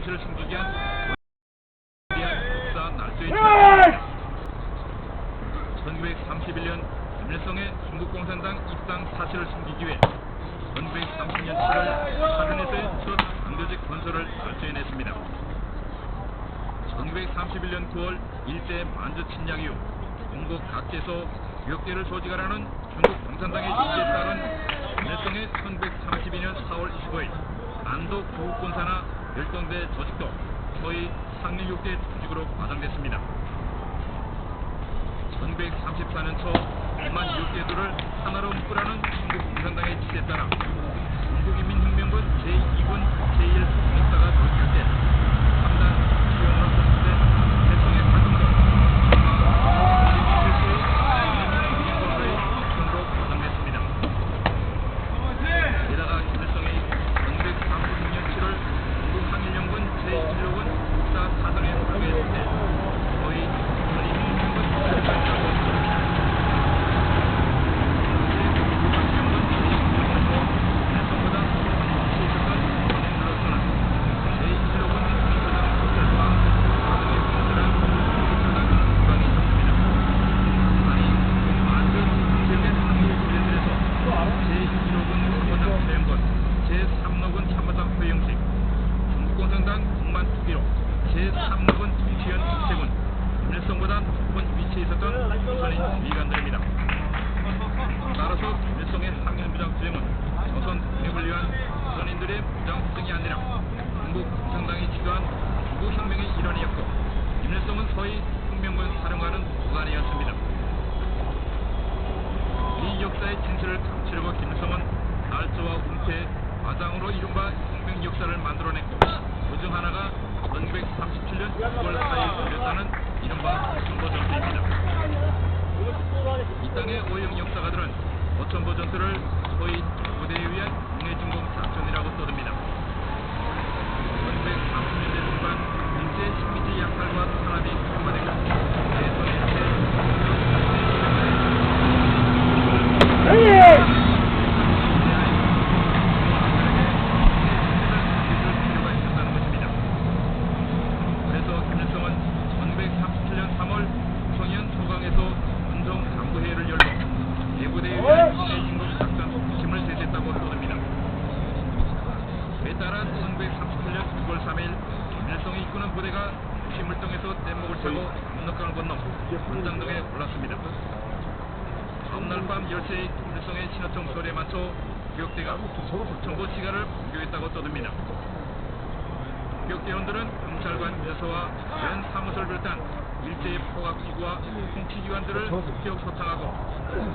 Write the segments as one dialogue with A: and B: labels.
A: 진실을 숨기기 위한 역사 날조의 시간입니다. 1931년 김일성의 중국공산당 입당 사실을 숨기기 위해 1930년 7월 사근에서의 첫 강조직 건설을 발표해냈습니다. 1931년 9월 일제 만주 침략 이후 중국 각지에서 교육대를 조직하라는 중국 공산당의 지시에 따른 김일성의 1932년 4월 25일 안도 구국군사나 열동대 조직도 소위 상륙육대 조직으로 과장됐습니다. 1934년 초 5만 육대도를 하나로 묶으라는 중국 공산당의 지시에 따라 중국인민혁명군 제2군 제1 역사가 조직할 때 3단 수용으로 선수된 대통의 활동도 국민민주주의 국정으로 과장됐습니다. 게다가 김일성이 1936년 7월 중국 항일연군 제1호군 국사 사전에 소개했을 때 거의 제3로군 참모장 회영식, 중국공산당 국만 투기로 제3로군 정치현 이세군, 김일성보다 높은 위치에 있었던 조선인 위관들입니다. 따라서 김일성의 항일무장 투쟁은 조선 독립을 위한 조선인들의 무장 투쟁이 아니라 중국 공산당이 지도한 중국혁명의 일환이었고 김일성은 소위 혁명군 사령관은 무관이었습니다. 이 역사의 진실을 감추려고 김일성은 날조와 은폐, 과장으로 이른바 혁명 역사를 만들어냈고 그중 하나가 1937년 6월 4일 열렸다는 이른바 오천보 전투입니다. 이 땅의 오영 역사가들은 오천보 전투를 소위 부대에 의한 국내진공 작전이라고 떠듭니다. 1930년대 중반 일제 식민지 약탈과 탄압이 격화되고 따라 1937년 6월 3일 김일성이 이끄는 부대가 시물동에서 뗏목을 타고 압록강을 건너 분당동에 올랐습니다. 다음날 밤 10시에 김일성의 신호총 소리에 맞춰 교육대가 오천보 지가를 공격했다고 떠듭니다. 교육대원들은 경찰관 묘소와 연 사무소를 비롯한 일제의 포갑기구와 홍치기관들을 습격 소탕하고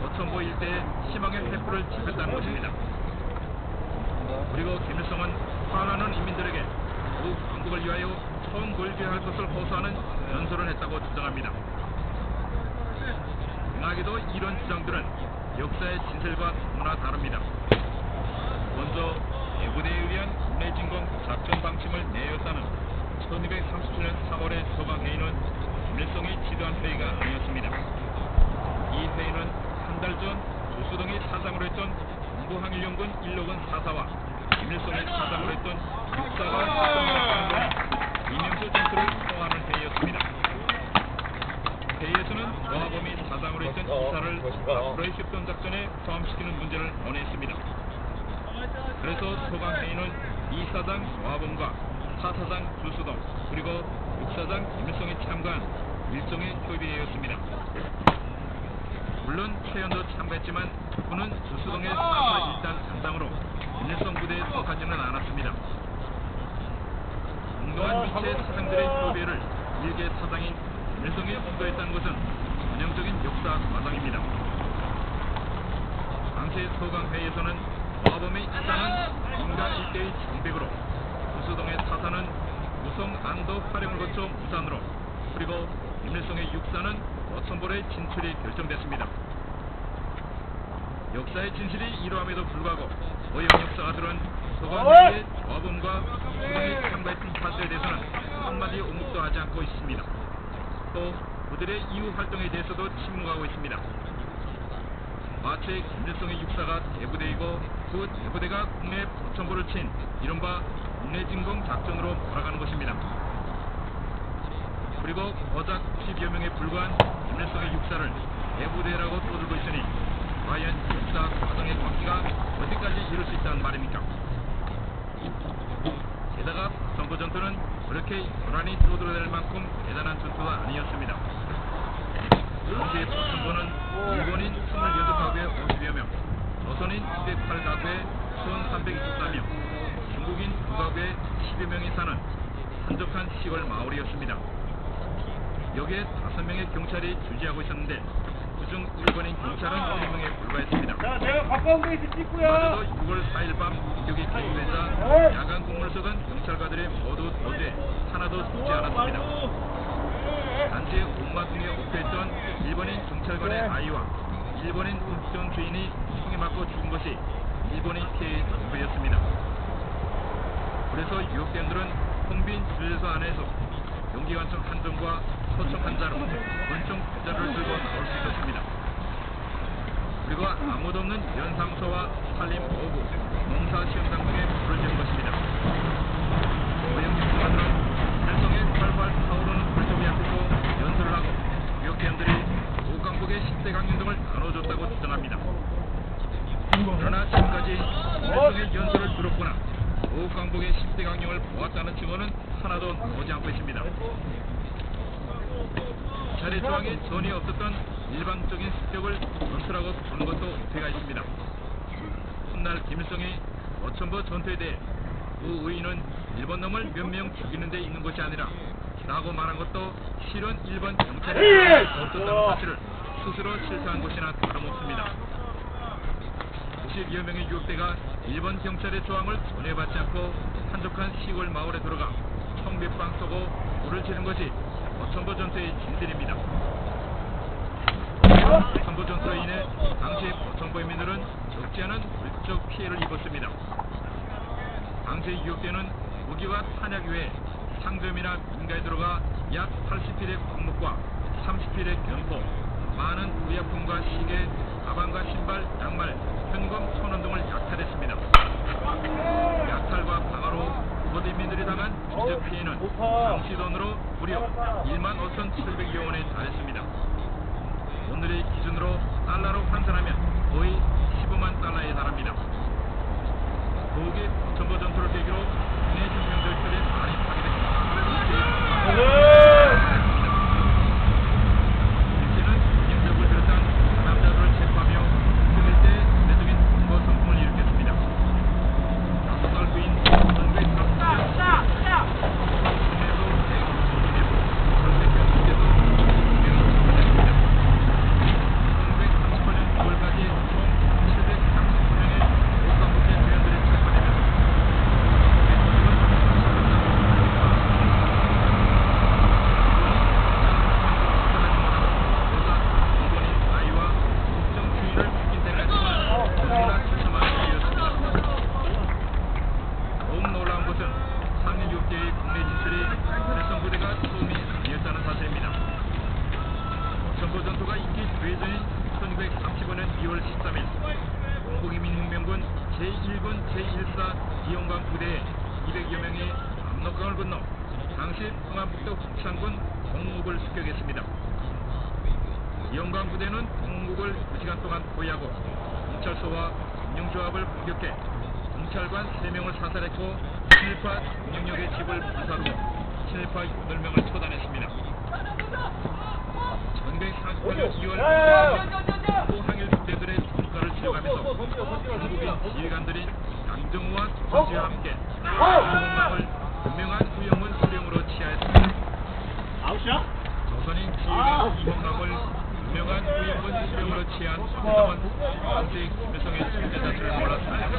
A: 오천보 일대에 심하게 횃불을 지폈다는 것입니다. 그리고 김일성은 화나는 인민들에게 더욱 왕국을 위하여 처음 걸개할 것을 호소하는 연설을 했다고 주장합니다. 응하게도 이런 주장들은 역사의 진실과 너무나 다릅니다. 먼저 대부대에 의한 국내진공 작전 방침을 내었다는 1237년 3월의 소강회의는 김일성이 지도한 회의가 아니었습니다. 이 회의는 한 달 전 조수동이 사장으로 했던 중부항일연군 1호군 사사와 김일성이 사장으로 했던 육사가 작전을 이명수 전투를 통하는 회의였습니다. 회의에서는 조하범이 사장으로 했던 이사를 앞으로의 협동작전에 포함시키는 문제를 논의했습니다. 그래서 소강회의는 이사장 조하범과 사사장 주수동 그리고 육사장 김일성이 참가한 일종의 협의회였습니다. 물론 최연도 참가했지만 그는 주수동의 사사 1단 단장으로 김일성 부대에 속하지는 않았습니다. 공동한 위치의 사장들의 협의회를 일개 사장인 김일성이 주도했다는 것은 전형적인 역사 과정입니다. 당시 소강회의에서는 조하범의 이사는 인간 일대의 정백으로 주수동의 사사는 우성 안도 활용을 거쳐 무산으로 그리고 김일성의 육사는 오천보로의 진출이 결정됐습니다. 역사의 진실이 이러함에도 불구하고 오영 역사가들은 소강회의의 조하범과 수동이 참가했던 사실에 대해서는 한마디 언급도 하지 않고 있습니다. 또 그들의 이후 활동에 대해서도 침묵하고 있습니다. 마치 김일성의 육사가 대부대이고 그 대부대가 국내 오천보를 친 이른바 국내진공 작전으로 몰아가는 것입니다. 그리고 고작 10여 명에 불과한 김일성의 육사를 대부대라고 떠들고 있으니 과연 육사 과정의 광기가 어디까지 이룰 수 있다는 말입니까? 게다가 박성보 전투는 그렇게 고라니 떠들어댈 만큼 대단한 전투가 아니었습니다. 당시에 박성보는 일본인 26가구에 50여 명, 조선인 208가구에 1324명, 중국인 2가구에 10여 명이 사는 한적한 시골 마을이었습니다. 여기에 5명의 경찰이 주지하고 있었는데 그중 일본인 경찰은 3명에 불과했습니다.
B: 자, 내가 가까운 데 있을 찍고요.
A: 마저도 6월 4일 밤 공격이 계속되자 야간 근무를 쓰던 경찰관들이 모두 도주해 하나도 죽지 않았습니다. 단지의 온마등에 옥혀있던 일본인 경찰관의 아이와 일본인 음식점 주인이 총에 맞고 죽은 것이 일본인 피해의 전부였습니다. 그래서 유학생들은 텅빈 주유소 안에서 경기관청 한정과 소총 한 자루, 권총 두 자루를 들고 나올 수 있었습니다. 그리고 아무도 없는 연상소와 산림 5구, 농사 시험장 등에 불을 지은 것입니다. 고영진 공안은 살성에 활활 타오르는 불조비 앞에서 연설을 하고 유학생들이 오강북의 10대 강령등을 나눠줬다고 주장합니다. 그러나 지금까지 살성의 연설을 들었거나 오강북의 10대 강령을 보았다는 증언은 하나도 나오지 않고 있습니다. 차례 조항에 전혀 없었던 일방적인 습격을 전투라고 부르는 것도 어폐가 있습니다. 훗날 김일성이 어천보 전투에 대해 그 의의는 일본 놈을 몇 명 죽이는 데 있는 것이 아니라 라고 말한 것도 실은 일본 경찰이 없었다는 사실을 스스로 실토한 것이나 다름없습니다. 50여 명의 유학대가 일본 경찰의 조항을 전혀 받지 않고 한적한 시골 마을에 들어가 총 몇 방 쏘고 불을 지른 것이 어천보 전투의 진실입니다. 어천보 전투로 인해 당시 어천보민들은 적지 않은 물적 피해를 입었습니다. 당시 유학대는 무기와 탄약 외에 상점이나 민가에 들어가 약 80필의 광목과 30필의 견포, 많은 의약품과 시계, 가방과 신발, 양말, 현금 1,000원 등을 약탈했습니다. 약탈과 방화로 거대민들이 당한 지적 피해는 당시 돈으로 무려 1만 5,700여 원에 달했습니다. 오늘의 기준으로 달러로 환산하면 거의 15만 달러에 달합니다. 더욱이 어천보 전투를 계기로 국내 혁명절들의 많이 파괴됩니다. 일제는 김영적을 비롯한 남자들을 체포하며 그들 때 대대적인 군거 성공을 일으켰습니다. 5살 후인 1930년 국내에서 대국소진에서 절대권 국제도 유명을 선포했습니다. 1938년 9월까지 총 739명의 오강국제 대원들이 체포되며 전투가 있기 뒤전인 1935년 2월 13일 공국인민혁명군 제1군 제1사 이용강 부대의 200여 명이 압록강을 건너 당시 평안북도 북창군 동욱을 습격했습니다. 이용강 부대는 동욱을 2시간 동안 포위하고 경찰서와 금융조합을 공격해 경찰관 3명을 사살했고 친일파 김영역의 집을 불사르고 친일파 8명을 처단했습니다. 1948년 2월 또 항일 부대들의 전가를 지어가면서 중국인 지휘관들이 양정우와 조선시와 함께 공항을 유명한 후영문 수령으로 취하했습니다. 조선인 지휘관 이홍남을 유명한 후영문 수령으로 취한 박정은 당시 김일성의 실제 자체를 몰랐습니다.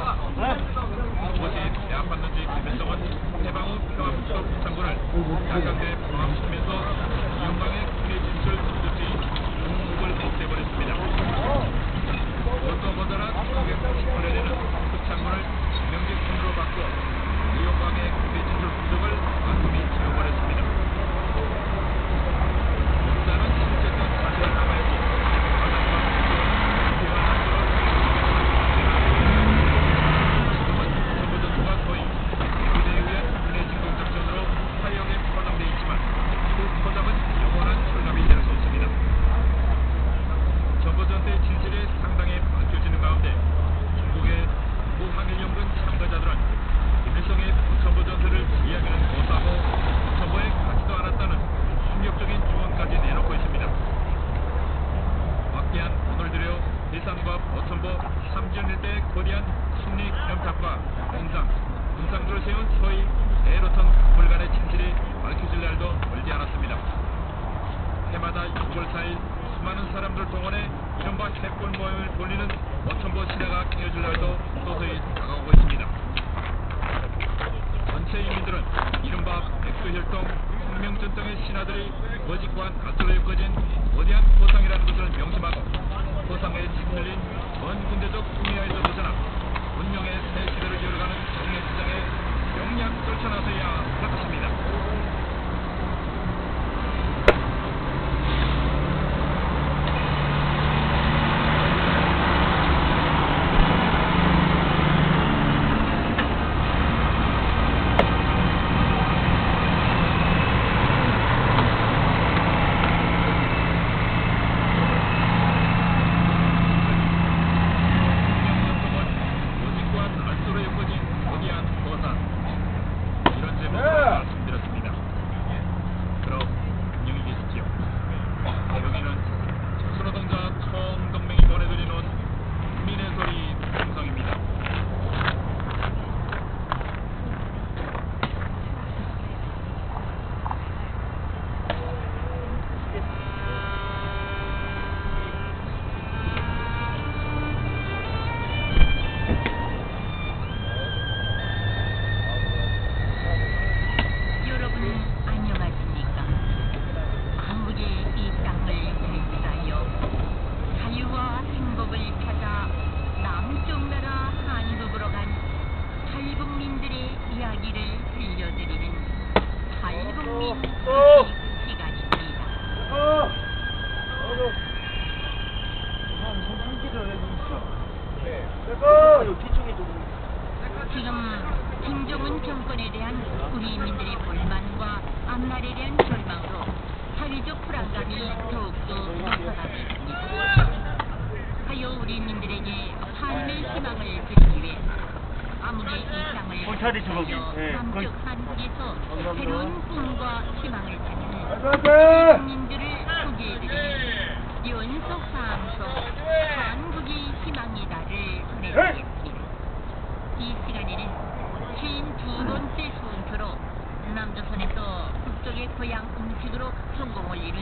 A: 그것이 대합받는지 김일성은 해방 후 평안북도 북창군을 양강대에 봉합시키면서 이용강의 국내 진출 도주지 동국을 없애버렸습니다. 무엇도 보다나 1938년에는 북창군을 명직 군으로 바꿔 이용강의 국내 진출 부족을 완전히 채워버렸습니다. 역사는 실제적 사실을 남아있고 지금은 전부전투가 거의 부대에 의한 전통, 혁명전통의 신하들이 거짓과한 갈수로 엮어진 거대한 포상이라는 것을 명심하고 포상에 짓눌린 먼 군대적 풍요에서 벗어나 운명의 새 시대를 열어가는 정예시장의 영약 떨쳐나서야 할 것입니다.
C: 지금 김정은 정권에 대한 우리 인민들의 불만과 앞날에 대한 절망으로 사회적 불안감이 더욱더 나타나고 있습니다. 하여 우리 인민들에게 삶의 희망을 드리기 위해 아무리 이 땅을 살려 남쪽 한국에서 새로운 꿈과 희망을 찾는 국민들을 소개해드리는 연속사항속 한국이 희망이다를 보내드리겠습니다. 이 시간에는 52번째 순서로 남조선에서 북쪽의 고향 음식으로 성공을 이룬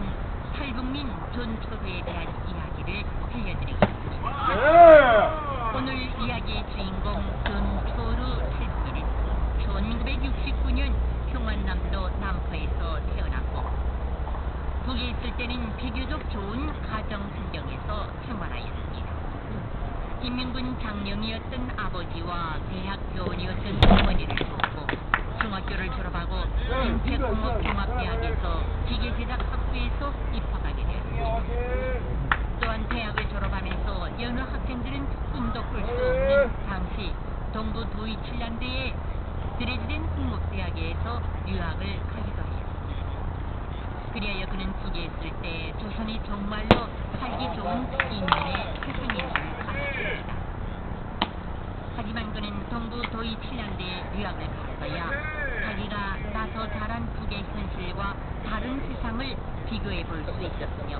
C: 탈북민 전초회에 대한 이야기를 들려드리겠습니다. 오늘 이야기의 주인공 전초루 탈북민은 1969년 평안남도 남포에서 태어났고 북에 있을 때는 비교적 좋은 가정 환경에서 생활하였습니다. 인민군 장령이었던 아버지와 대학 교원이었던 어머니를 돕고 중학교를 졸업하고 인체공업종합대학에서 기계제작학부에서 입학하게 되었습니다. 또한 대학을 졸업하면서 여느 학생들은 꿈도 꿀 수 없는 당시 동부 도이칠란드의 드레스덴 국립대학에서 유학을 가기도 하였습니다. 그리하여 그는 북에 있을 때 조선이 정말로 살기 좋은 인민의 세상인 줄 알았습니다. 하지만 그는 동부 도이칠란드에 유학을 갔어야 자기가 나서 자란 북의 현실과 다른 세상을 비교해 볼 수 있었으며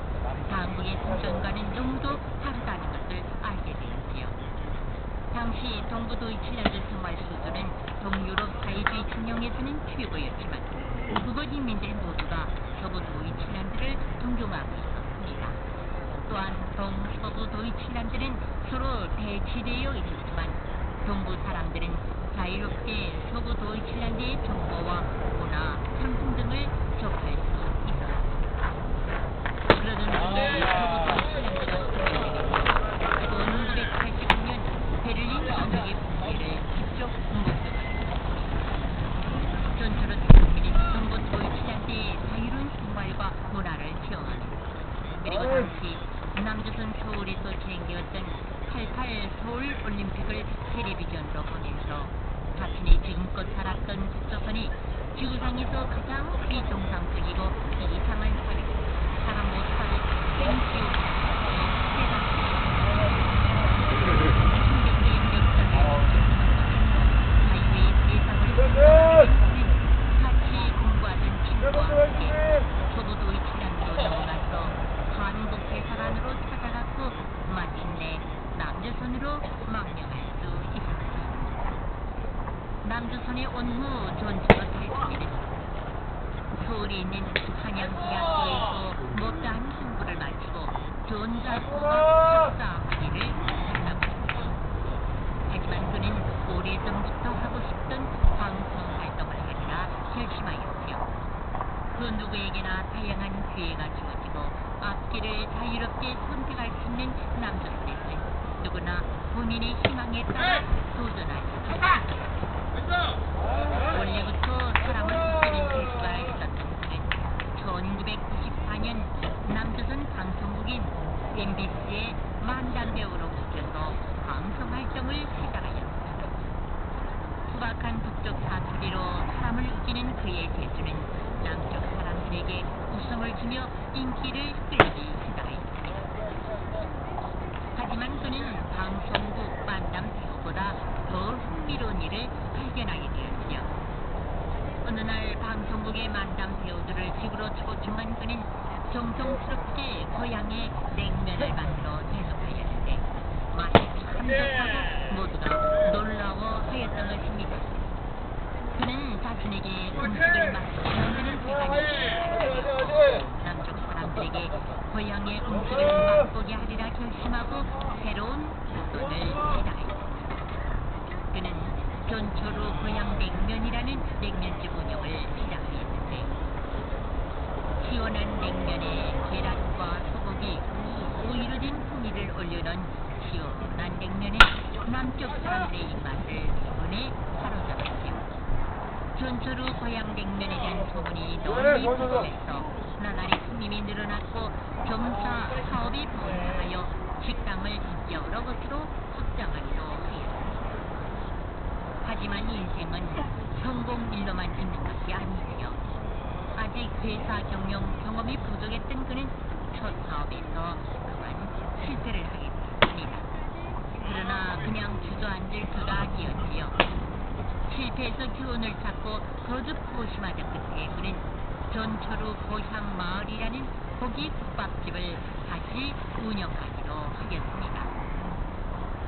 C: 한국의 생존과는 너무도 다르다는 것을 알게 되었지요. 당시 동부 도이칠란드 생활 수준은 동유럽 사회주의 진영에서는 최고였지만 그곳 인민들 모두가 서부 도이칠란드를 존경하고 있었습니다. 또한 동서부 도이칠란드는 서로 대치되어 있었지만 동부 사람들은 자유롭게 서부 도이칠란드의 정보와 문화, 상품 등을 접할 수 있었습니다. 그러던 중에 서부 도이칠란드가 생겨나면서 1989년 베를린 협력의 붕괴를 직접 목격했습니다. 전투로 탈북민이 동부 도이칠란드의 자유로운 생활과 문화를 체험합니다. 그리고 당시 남조선 서울에서 진행되었던 88 서울 올림픽을 텔레비전으로 보면서 자신이 지금껏 살았던 북조선이 지구상에서 가장 비정상적이고 이상한 사람 못 살 생지옥 충격적인 역사를 자유의 세상을 같이 공부하던 친구와 함께 서부 도이칠란드로 넘어가서 한국 대사관으로 찾아갔고 마침내 남조선으로 망명할 수 있었습니다. 남조선에 온 후 전투로 탈북민은 서울에 있는 한양대학교에서 못다한 공부를 마치고 전자공학 박사학위를 달성하고 있습니다. 하지만 그는 오래전부터 하고 싶던 방송 활동을 하리라 결심하였지요. 그 누구에게나 다양한 기회가 주어지고 앞길을 자유롭게 선택할 수 있는 남조선에서 누구나 본인의 희망에 따라 도전할 수 있습니다. 원래부터 사람을 이기는 재주가 있었던 그는 1994년 남조선 방송국인 MBC의 만담배우로 뽑혀서 방송활동을 시작하였습니다. 투박한 북쪽 사투리로 사람을 웃기는 그의 재주는 남쪽 사람들에게 웃음을 주며 인기를 끌기 시작하였습니다. 하지만 그는 방송국 만담 배우보다 더 흥미로운 일을 발견하게 되었지요. 어느 날 방송국의 만담 배우들을 집으로 초청한 그는 정성스럽게 고향의 냉면을 만들어 대접하였는데 맛이 참 좋다고 모두가 놀라워하였던 것입니다. 그는 자신에게 음식을 맛있게 만드는 대가를 발견했고 남쪽 사람들에게 고향의 음식을 맛보게 하리라 결심하고 새로운 도전을 시작했습니다. 그는 전초로 고향 냉면이라는 냉면집 운영을 시작했는데 시원한 냉면에 계란과 소고기, 오이로 된 풍미를 올려놓은 시원한 냉면에 남쪽 사람들의 입맛을 기분에 사로잡았지요. 전초로 고향 냉면에 대한 소문이 널리 퍼지면서 나날이 손님이 늘어났고 점차 사업이 번창하여 식당을 여러 곳으로 확장하기도 하였습니다. 하지만 인생은 성공 일로만 있는 것이 아니지요. 아직 회사 경험이 부족했던 그는 첫 사업에서 그만 실패를 하게 되었습니다. 그러나 그냥 주저앉을 그가 아니었지요. 실패해서 교훈을 찾고 거듭 고심하던 끝에 그는 전초루 고향 마을이라는 고기 국밥집을 다시 운영하기로 하였습니다.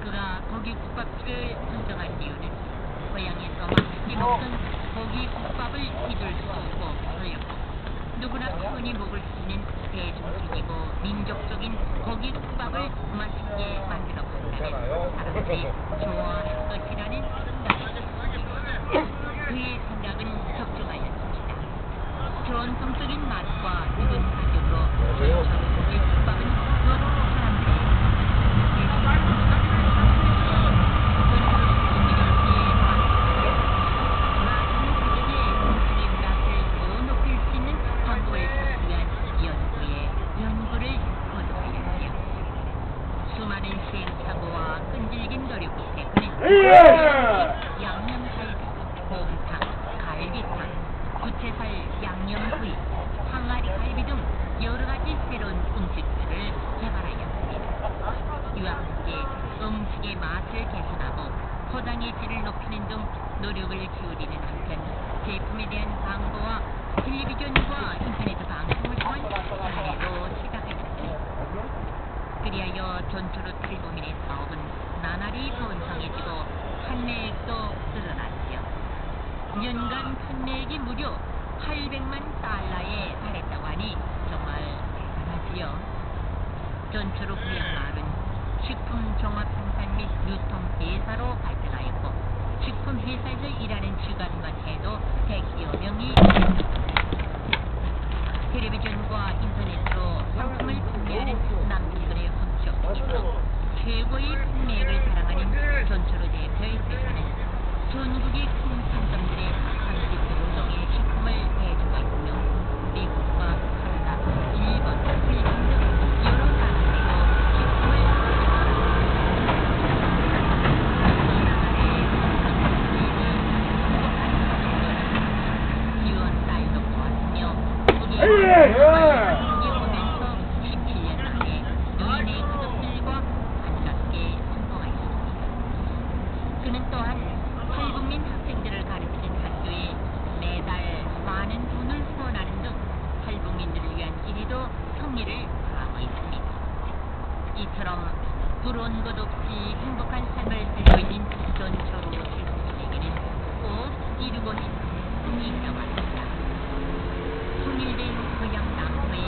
C: 그가 고기 국밥집을 운영한 이유는 고향에서 맛있게 먹던 고기 국밥을 잊을 수 없어였고 누구나 편히 먹을 수 있는 대중적이고 민족적인 고기 국밥을 맛있게 만들어 본다면 사람들이 좋아할 것이라는 생각이었습니다. 그의 생각은 적중하였습니다. 전통적인 맛과 묵은 가격으로 고기 국밥은 곧 사람들의 수많은 시행착오와 끈질긴 노력 끝에 그는 양념갈비, 곰탕, 갈비탕, 부채살 양념구이, 항아리 갈비 등 여러 가지 새로운 음식들을 개발하였습니다. 이와 함께 음식의 맛을 개선하고 포장의 질을 높이는 등 노력을 기울이는 한편 제품에 대한 광고와 텔레비전과 인터넷 방송을 통한 사례도 시작하였습니다. 그리하여 전초로 탈북민의 사업은 나날이 번성해지고 판매액도 늘어났지요. 연간 판매액이 무려 800만 달러에 달했다고 하니 정말 대단하지요. 전초로 고향 마을은 식품 종합 생산 및 유통 회사로 발전하였고 식품 회사에서 일하는 직원만 해도 100여 명이 텔레비전과 인터넷으로 상품을 판매하는 남편들의 홈쇼핑에서 최고의 판매액을 자랑하는 전초로 대표의 회사는 전국의 큰 상점들의 30여 종의 식품을 배송하고 있으며 미국과 캐나다, 일본, 필리핀 등 여러 나라에도 식품을 지원 쌀도 보았으며 그게 오면서 17년 만에 노인의 가족들과 반갑게 성공하였습니다. 그는 또한 탈북민 학생들을 가르치는 학교에 매달 많은 돈을 후원하는 등 탈북민들을 위한 일에도 성의를 다하고 있습니다. 이처럼 부러운 것 없이 행복한 삶을 살고 있는 전초로 실수에게는 꼭 이루고 싶은 꿈이 있다고 합니다. 통일된 고향 남부의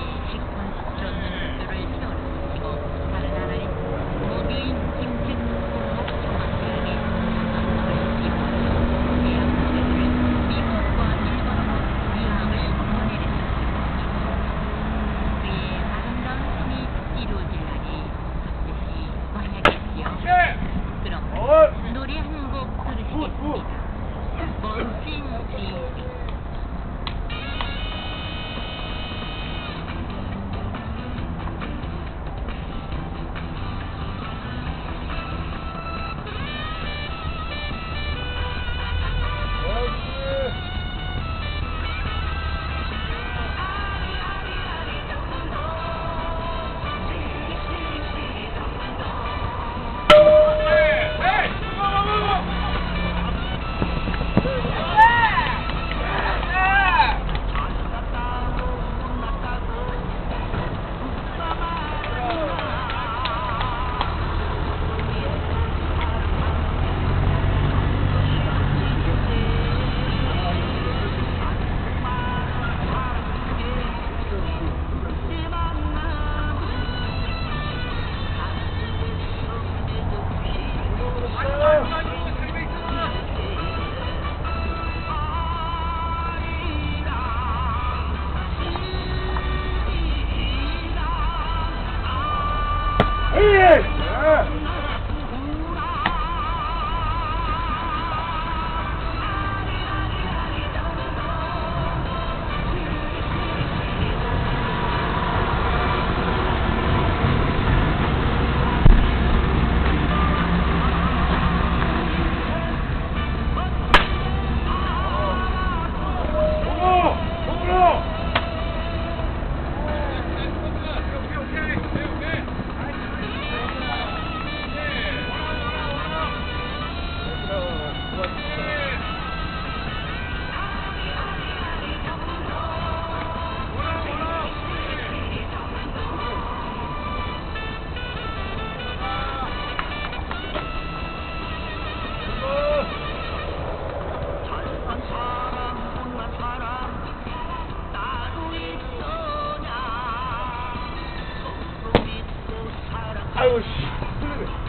B: 아이고 씨.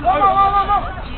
B: 와.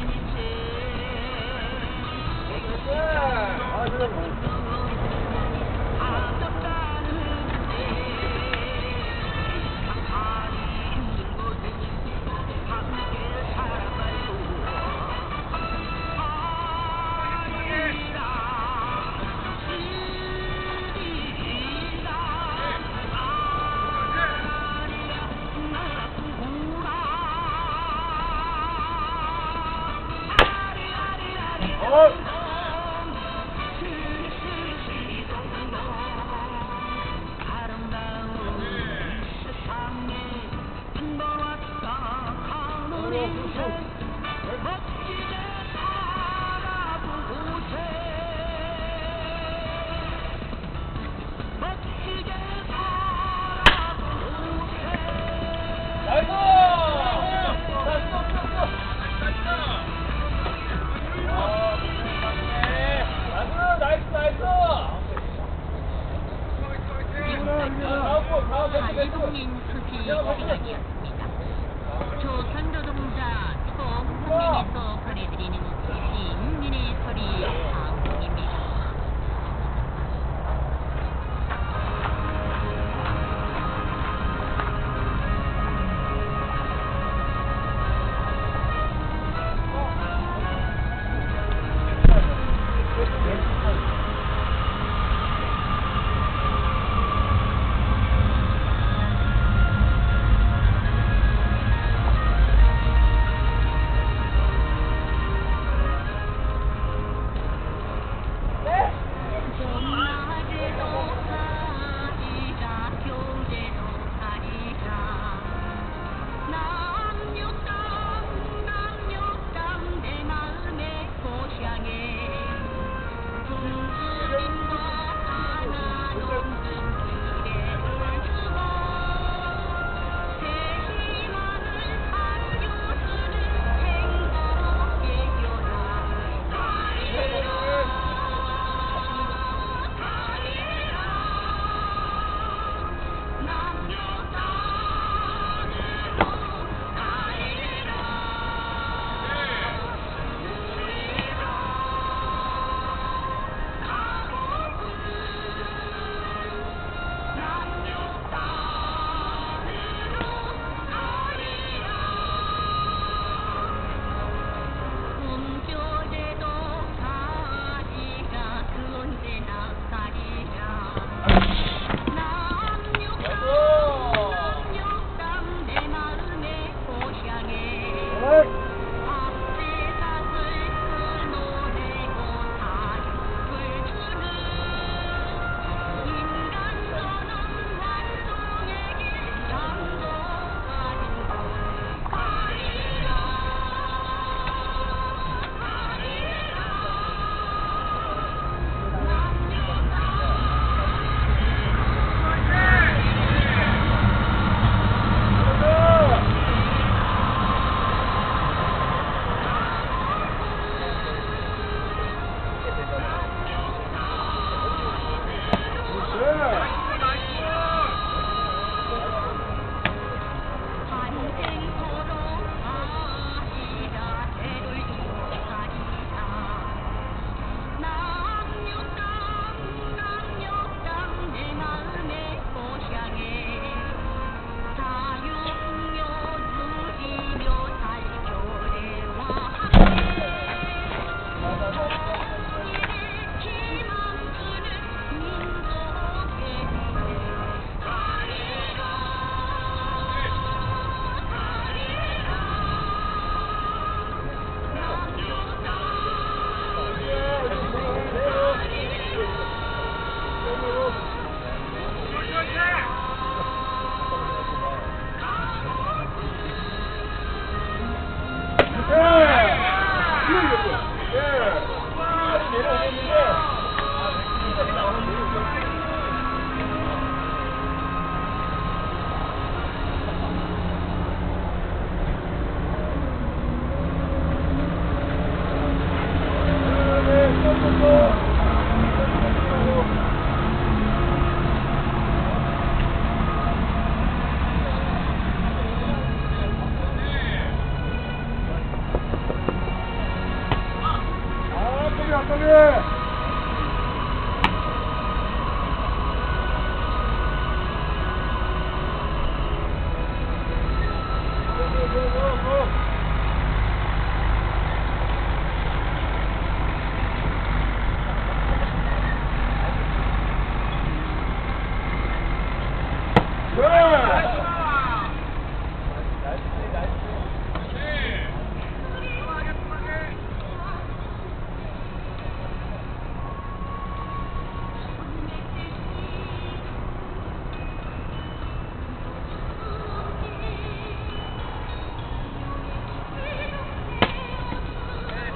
C: 이동민 수비 시간이었습니다. 조선노동자 총동맹에서 보내드리는 시민의 소리 방송입니다.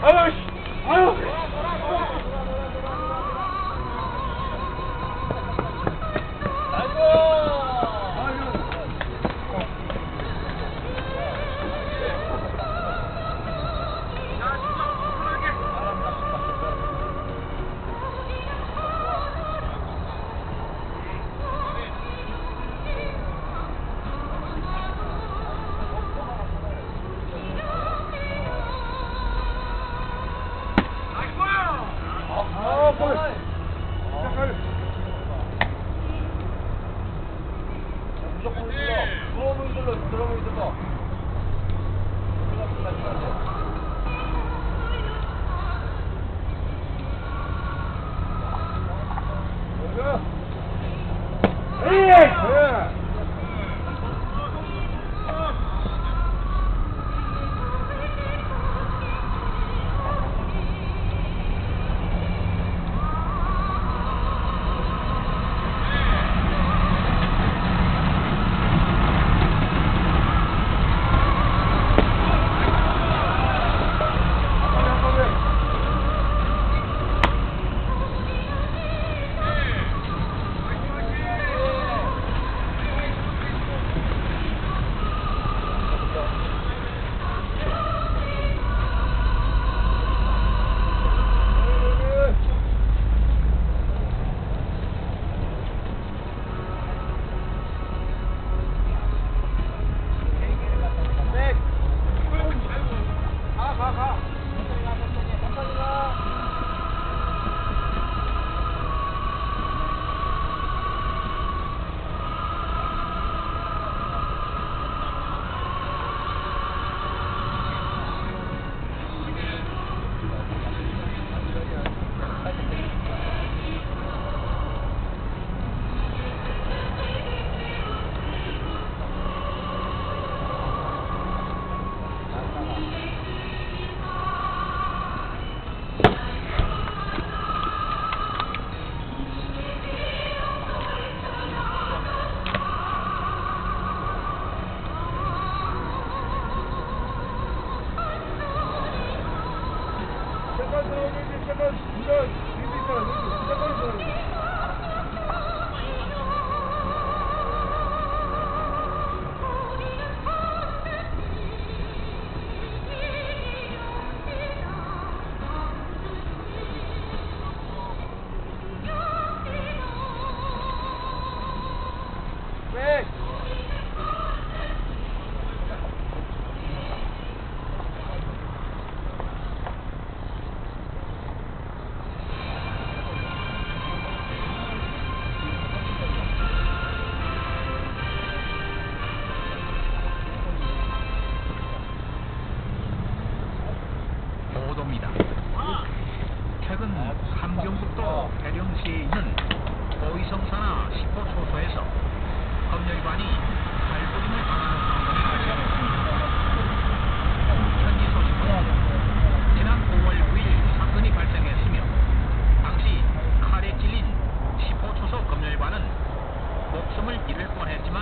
B: 아유, 씨. 아유.
A: 보도입니다. 최근 함경북도 대령시에 있는 보이성사나 10호 초소에서 검열관이 칼부림을 당하는 사건이 발생했습니다. 현지 소식은 지난 5월 9일 사건이 발생했으며 당시 칼에 찔린 10호 초소 검열관은 목숨을 잃을 뻔했지만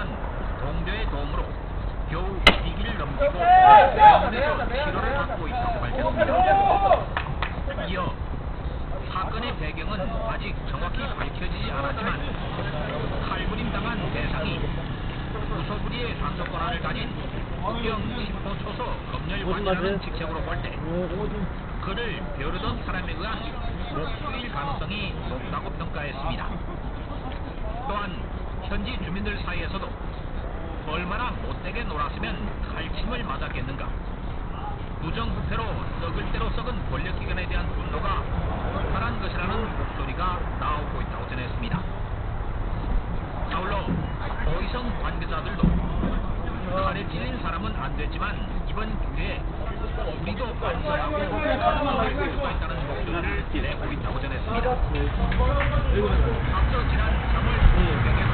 A: 동료의 도움으로 겨우 위기를 넘기고 병원에서 치료를 받고 있다고 밝혔습니다. 이어 사건의 배경은 아직 정확히 밝혀지지 않았지만 칼부림 당한 대상이 무소불위의 단속 권한을 가진 국경 10호 초소 검열관이라는 직책으로 볼 때 그를 벼르던 사람에 의한 목수일 가능성이 높다고 평가했습니다. 또한 현지 주민들 사이에서도 얼마나 못되게 놀았으면 칼침을 맞았겠는가, 부정부패로 썩을 대로 썩은 권력기관에 대한 분노가 폭발한 것이라는 목소리가 나오고 있다고 전했습니다. 아울러 보이성 관계자들도 칼에 찔린 사람은 안 됐지만 이번 기회에 우리도 반성하고 반성할 필요가 있다는 목소리를 내고 있다고 전했습니다. 앞서 지난 3월 5일에도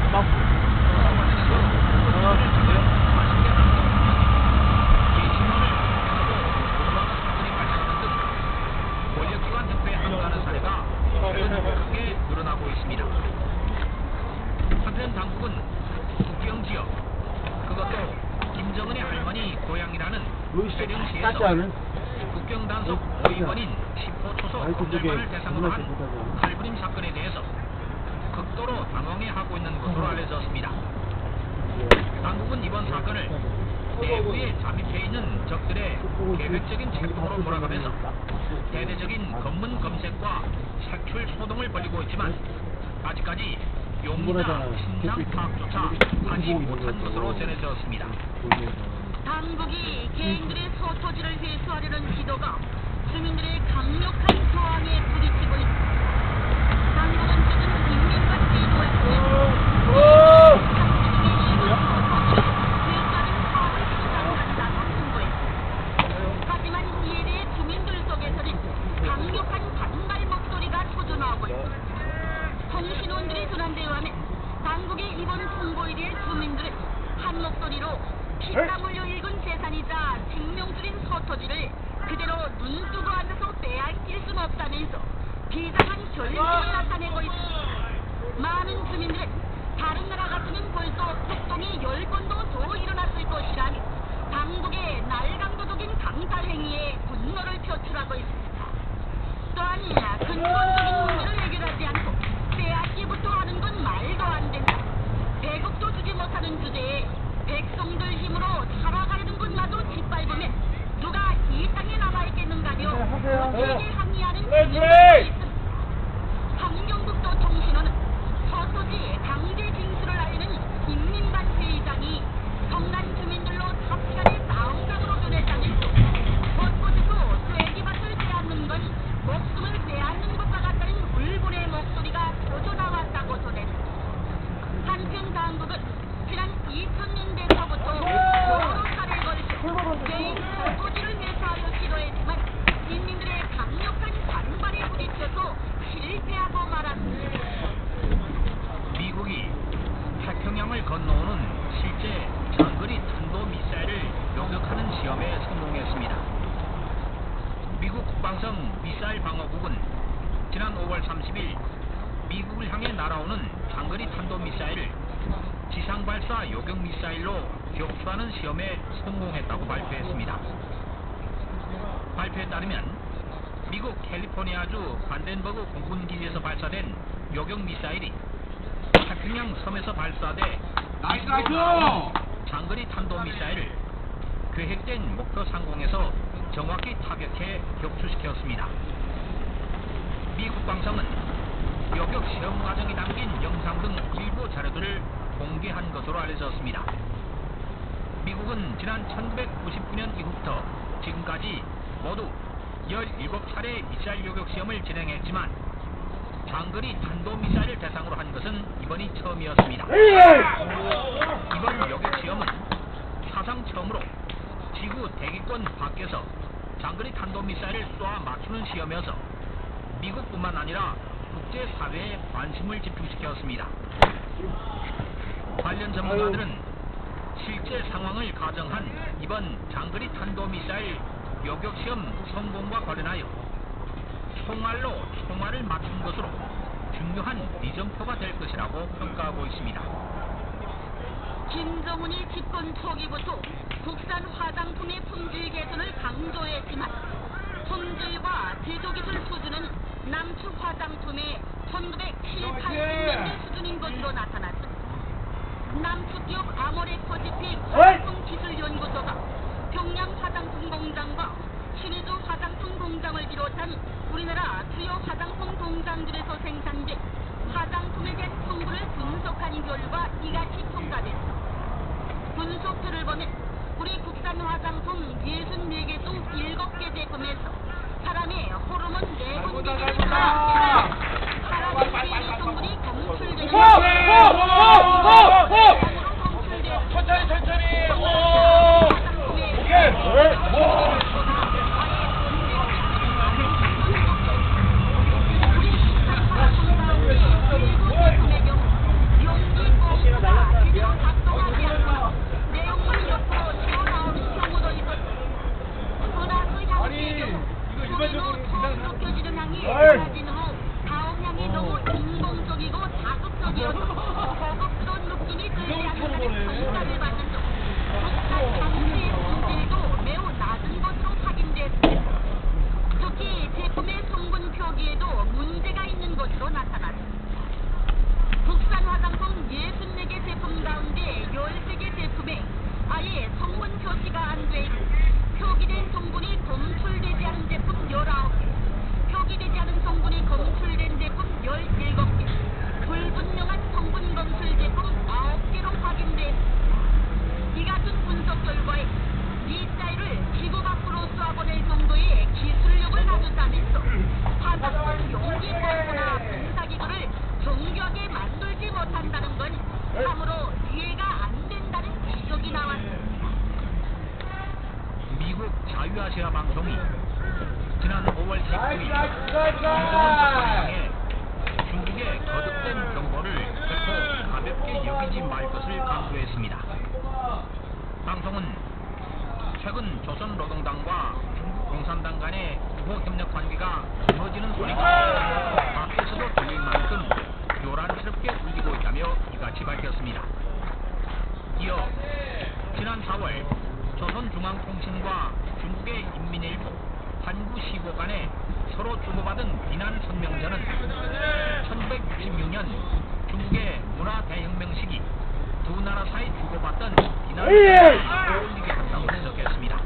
A: 권력기관 득표에 항의하는 사례가 크게 늘어나고 있습니다. 한편 당국은 국경지역, 그것도 김정은의 할머니 고향이라는 대령시에서 국경 단속 5위원인 10호 초소 경찰관을 대상으로 한 칼부림 사건에 대해서 극도로 당황해하고 있는 것으로 알려졌습니다. 당국은 이번 사건을 내부에 잠입해 있는 적들의 계획적인 책동으로 몰아가면서 대대적인 검문 검색과 색출 소동을 벌이고 있지만 아직까지 용의나 신상 파악조차 하지 못한 것으로 전해졌습니다.
C: 당국이 개인들의 서토지를 회수하려는 기도가 주민들의 강력한 저항에 부딪히고 있습니다. 당국은 최근 인민과 제도를 통해 하지만 이에 대해 주민들 속에서는 강력한 반발 목소리가 초조나오고 있습니다. 통신원들이 전한 대로 하면 당국의 이번 통보에 대해 주민들은 한 목소리로 피땀 흘려 읽은 재산이자 생명줄인 서토지를 그대로 눈 뜨고 앉아서 빼앗길 순 없다면서 비장한 결심을 나타내고 있습니다. 많은 주민들은 다른 나라 같으면 벌써 폭동이 10번도 더 일어났을 것이라며 당국의 날강도적인 강탈 행위에 분노를 표출하고 있습니다. 또한 근본적인 문제를 해결하지 않고 빼앗기부터 하는 건 말도 안 된다. 배급도 주지 못하는 주제에 백성들 힘으로 살아가려는 것마저 짓밟으면 누가 이 땅에 남아있겠는가며 거기에 항의하는 주민들이 있습니다. 함경북도 통신원은 서토지 강제 징수를 알리는 인민반 회의장이 성난 주민들로 삽시간에 싸움장으로 변했다면서 곳곳에서 쐐기밭을 빼앗는 건 목숨을 빼앗는 것과 같다는 울분의 목소리가 터져나왔다고 전했습니다. 한편 당국은 지난 2000년대서부터 여러 차례 걸쳐 개인 서토지를 회수하려 시도했지만 인민들의 강력한 반발에 부딪혀서 실패하고 말았습니다.
A: 미국이 태평양을 건너오는 실제 장거리 탄도미사일을 요격하는 시험에 성공했습니다. 미국 국방성 미사일 방어국은 지난 5월 30일 미국을 향해 날아오는 장거리 탄도미사일을 지상발사 요격미사일로 격추하는 시험에 성공했다고 발표했습니다. 발표에 따르면 미국 캘리포니아주 반덴버그 공군기지에서 발사된 요격미사일이 태평양 섬에서 발사돼 장거리 탄도미사일을 계획된 목표 상공에서 정확히 타격해 격추시켰습니다. 미 국방성은 요격 시험 과정이 담긴 영상 등 일부 자료들을 공개한 것으로 알려졌습니다. 미국은 지난 1999년 이후부터 지금까지 모두 17차례 미사일 요격 시험을 진행했지만 장거리 탄도미사일을 대상으로 한 것은 이번이 처음이었습니다. 이번 요격 시험은 사상 처음으로 지구 대기권 밖에서 장거리 탄도미사일을 쏘아 맞추는 시험이어서 미국뿐만 아니라 국제사회에 관심을 집중시켰습니다. 관련 전문가들은 실제 상황을 가정한 이번 장거리 탄도미사일 요격시험 성공과 관련하여 총알로 총알을 맞춘 것으로 중요한 비전표가 될 것이라고 평가하고 있습니다.
C: 김정은이 집권 초기부터 국산 화장품의 품질 개선을 강조했지만 품질과 제조기술 수준은 남측 화장품의 1970, 80년대 수준인 것으로 나타났습니다. 남측 기업 아모레퍼시픽 화장품기술연구소가 평양 화장품 공장과 신의주 화장품 공장을 비롯한 우리나라 주요 화장품 공장들에서 생산된 화장품에 대한 성분을 분석한 결과 이같이 평가됐습니다. 분석표를 보면 우리 국산 화장품 64개 중 7개 제품에서 사람의 호르몬 내분 기질을 감지하는 사람의 폐리 성분이 검출되는 고급스러운 느낌이 들지 않는다는 평가를 받는 등 국산 장치의 품질도 매우 낮은 것으로 확인됐습니다. 특히 제품의 성분 표기에도 문제가 있는 것으로 나타났습니다. 국산 화장품 64개 제품 가운데 13개 제품에 아예 성분 표시가 안 돼 있고 표기된 성분이 검출되지 않은 제품 19개, 표기되지 않은 성분이 검출된 제품 17개, 불분명한 성분 검출 제품 9개로 확인됐습니다. 이 같은 분석 결과에 미사일을 지구 밖으로 쏘아보낼 정도의 기술력을 가졌다면서 화장품 용기 펌프나 분사기구를 정교하게 만들지 못한다는 건 참으로 이해가 안 된다는 지적이 나왔습니다.
A: 미국 자유아시아 방송이 지난 5월 19일 김정은 정권을 향해 중국의 거듭된 경고를 결코 가볍게 여기지 말 것을 강조했습니다. 방송은 최근 조선노동당과 중국 공산당 간의 후보협력 관계가 무너지는 소리가 밖에서도 들릴 만큼 요란스럽게 울리고 있다며 이같이 밝혔습니다. 이어 지난 4월 조선중앙통신과 중국의 인민일보, 한구시보 간에 서로 주고받은 비난 성명서는 1966년 중국의 문화대혁명 시기 두 나라 사이 주고받던 비난을 떠올리게 한다고 지적했습니다.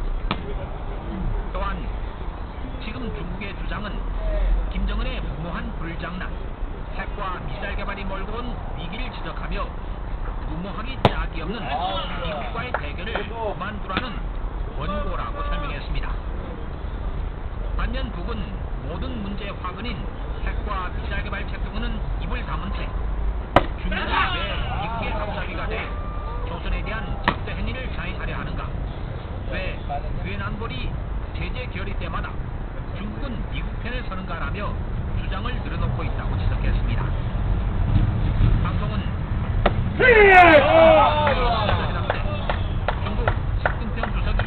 A: 또한 지금 중국의 주장은 김정은의 무모한 불장난, 핵과 미사일 개발이 몰고 온 위기를 지적하며 무모하기 짝이 없는 미국과의 대결을 그만두라는 원고라고 설명했습니다. 반면 북은 모든 문제의 화근인 핵과 미사일 개발 책동은 입을 다문 채 중국이 왜 미국의 합사비가 돼 조선에 대한 적대 행위를 자행하려 하는가? 왜 유엔 안보리 제재 결의 때마다 중국은 미국 편에 서는가라며 주장을 늘어놓고 있다고 지적했습니다. 방송은 중국习近平주석이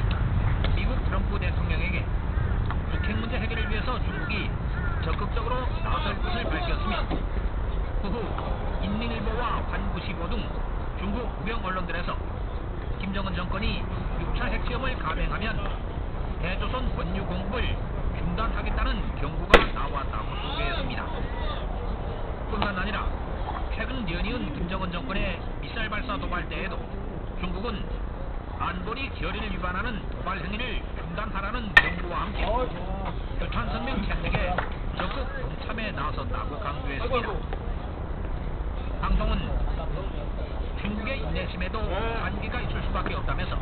A: 미국 트럼프 대통령에게 북핵 문제 해결을 위해서 중국이 적극적으로 나설 것을 밝혔으며 후후 인민일보와 한구시보 등 중국 우병 언론들에서 김정은 정권이 6차 핵시험을 감행하면 대조선 원유 공급을 중단하겠다는 경고가 나왔다고 소개했습니다. 뿐만 아니라 최근 연이은 김정은 정권의 미사일 발사 도발 때에도 중국은 안보리 결의를 위반하는 도발 행위를 중단하라는 경고와 함께 규탄 성명 채택에 적극 동참에 나섰다고 강조했습니다. 방송은 중국의 인내심에도 한계가 있을 수밖에 없다면서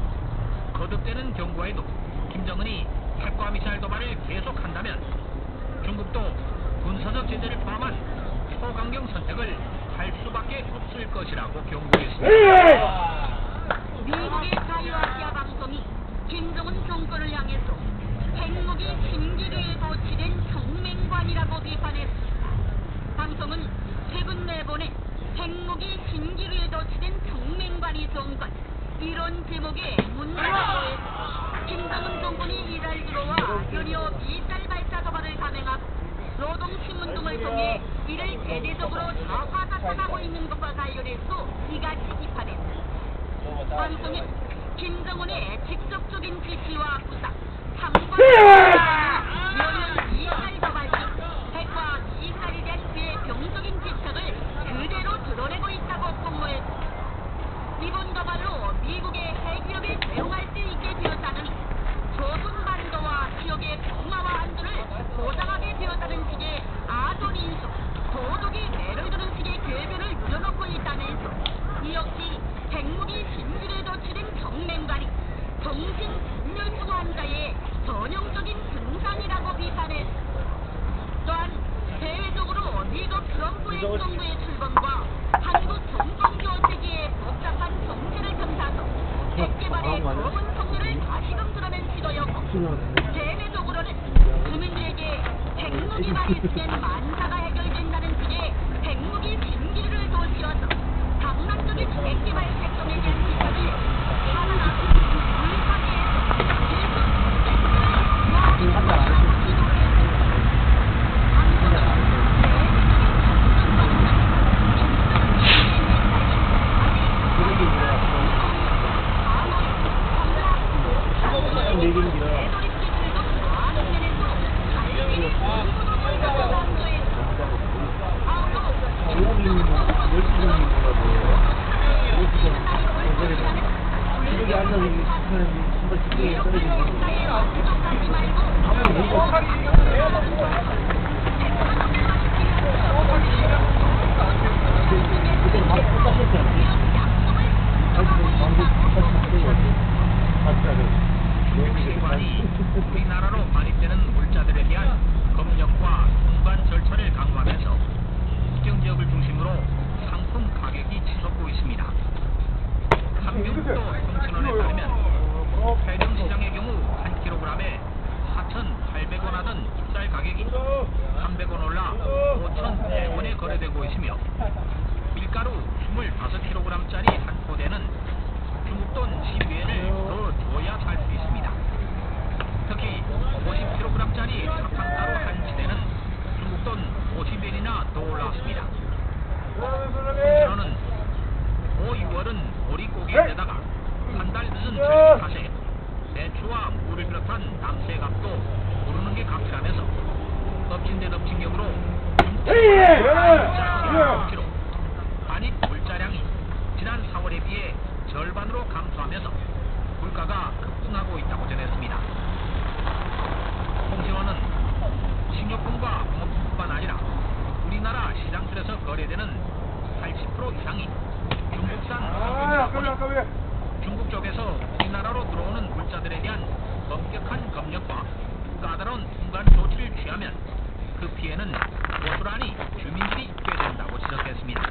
A: 거듭되는 경고에도 김정은이 핵과 미사일 도발을 계속한다면 중국도 군사적 제재를 포함한 초강경 선택을 할 수밖에 없을 것이라고 경고했습니다.
C: 미국의 자유아시아 방송이 김정은 정권을 향해서 핵무기 신기류에 도취된 정맹관이라고 비판했습니다. 방송은 최근 내보내 핵무기 신기류에 도취된 정맹관이 좋은 것 이런 제목의 문자를 보냈습니다. 김정은 정권이 이달 들어와 연이어 미사일 발사 도발을 감행하고 노동신문 등을 통해 이를 대대적으로 좌화자찬하고 있는 것과 관련해서 이같이 비판했습니다. 방송은 김정은의 직접적인 지시와 부상, 참관과 연이은 미사일 도발 등 핵과 미사일에 대한 그의 병적인 집착을 그대로 드러내고 있다고 폭로했습니다. 이번 도발로 미국의 핵위협에 대응할 수 있게 되었다느니 조선반도와 지역의 평화와 안전을 보장하게 되었다는 식의 아전 인수, 도덕이 매를 드는 식의 궤변을 늘어놓고 있다면서 이 역시 핵무기 신기류에 도취된 정맹관이 정신분열증 환자의 전형적인 증상이라고 비판했습니다. 또한 대외적으로 미국 트럼프 행정부의 출범과 한국 정권 교체기의 복잡한 정세를 틈타서 핵 개발의 검은 성리를 다시금 드러낸 시도였고 대내적으로는 주민들에게 핵무기만 있으면 만사가 해결된다는 식의 핵무기 신기류를 도시어서 강남적인 핵 개발 작동에 대한 지적이 하나나 물파기에서 일본 핵을 모아주고 시도했습니다.
B: 얘기는 길어요.
A: 시관이 우리나라로 반입되는 물자들에 대한 검역과 통관 절차를 강화하면서 국경지역을 중심으로 상품 가격이 치솟고 있습니다. 함경북도 통신원에 따르면 폐렴시장의 경우 1kg에 4,800원 하던 쌀 가격이 300원 올라 5,100원에 거래되고 있으며 밀가루 25kg짜리 한 포대는 중국돈 12엔을 더 줘야 살 수 있습니다. 특히 50kg짜리 사탕가루 한 치대는 중국돈 50엔이나 더 올랐습니다. 통신원은 5, 6월은 보릿고개에다가 한 달 늦은 철새 탓에 배추와 물을 비롯한 남새값도 오르는 게 값이라면서 덮친 데 덮친 격으로 kg 반입 물자량이 지난 4월에 비해 절반으로 감소하면서 물가가 급등하고 있다고 전했습니다. 통신원은 식료품과 공업뿐만 아니라 우리나라 시장들에서 거래되는 80% 이상이 중국산 상품이다 보니 중국 쪽에서 우리나라로 들어오는 물자들에 대한 엄격한 검역과 까다로운 통관 조치를 취하면 그 피해는 고스란히 주민들이 입게 된다고 지적했습니다.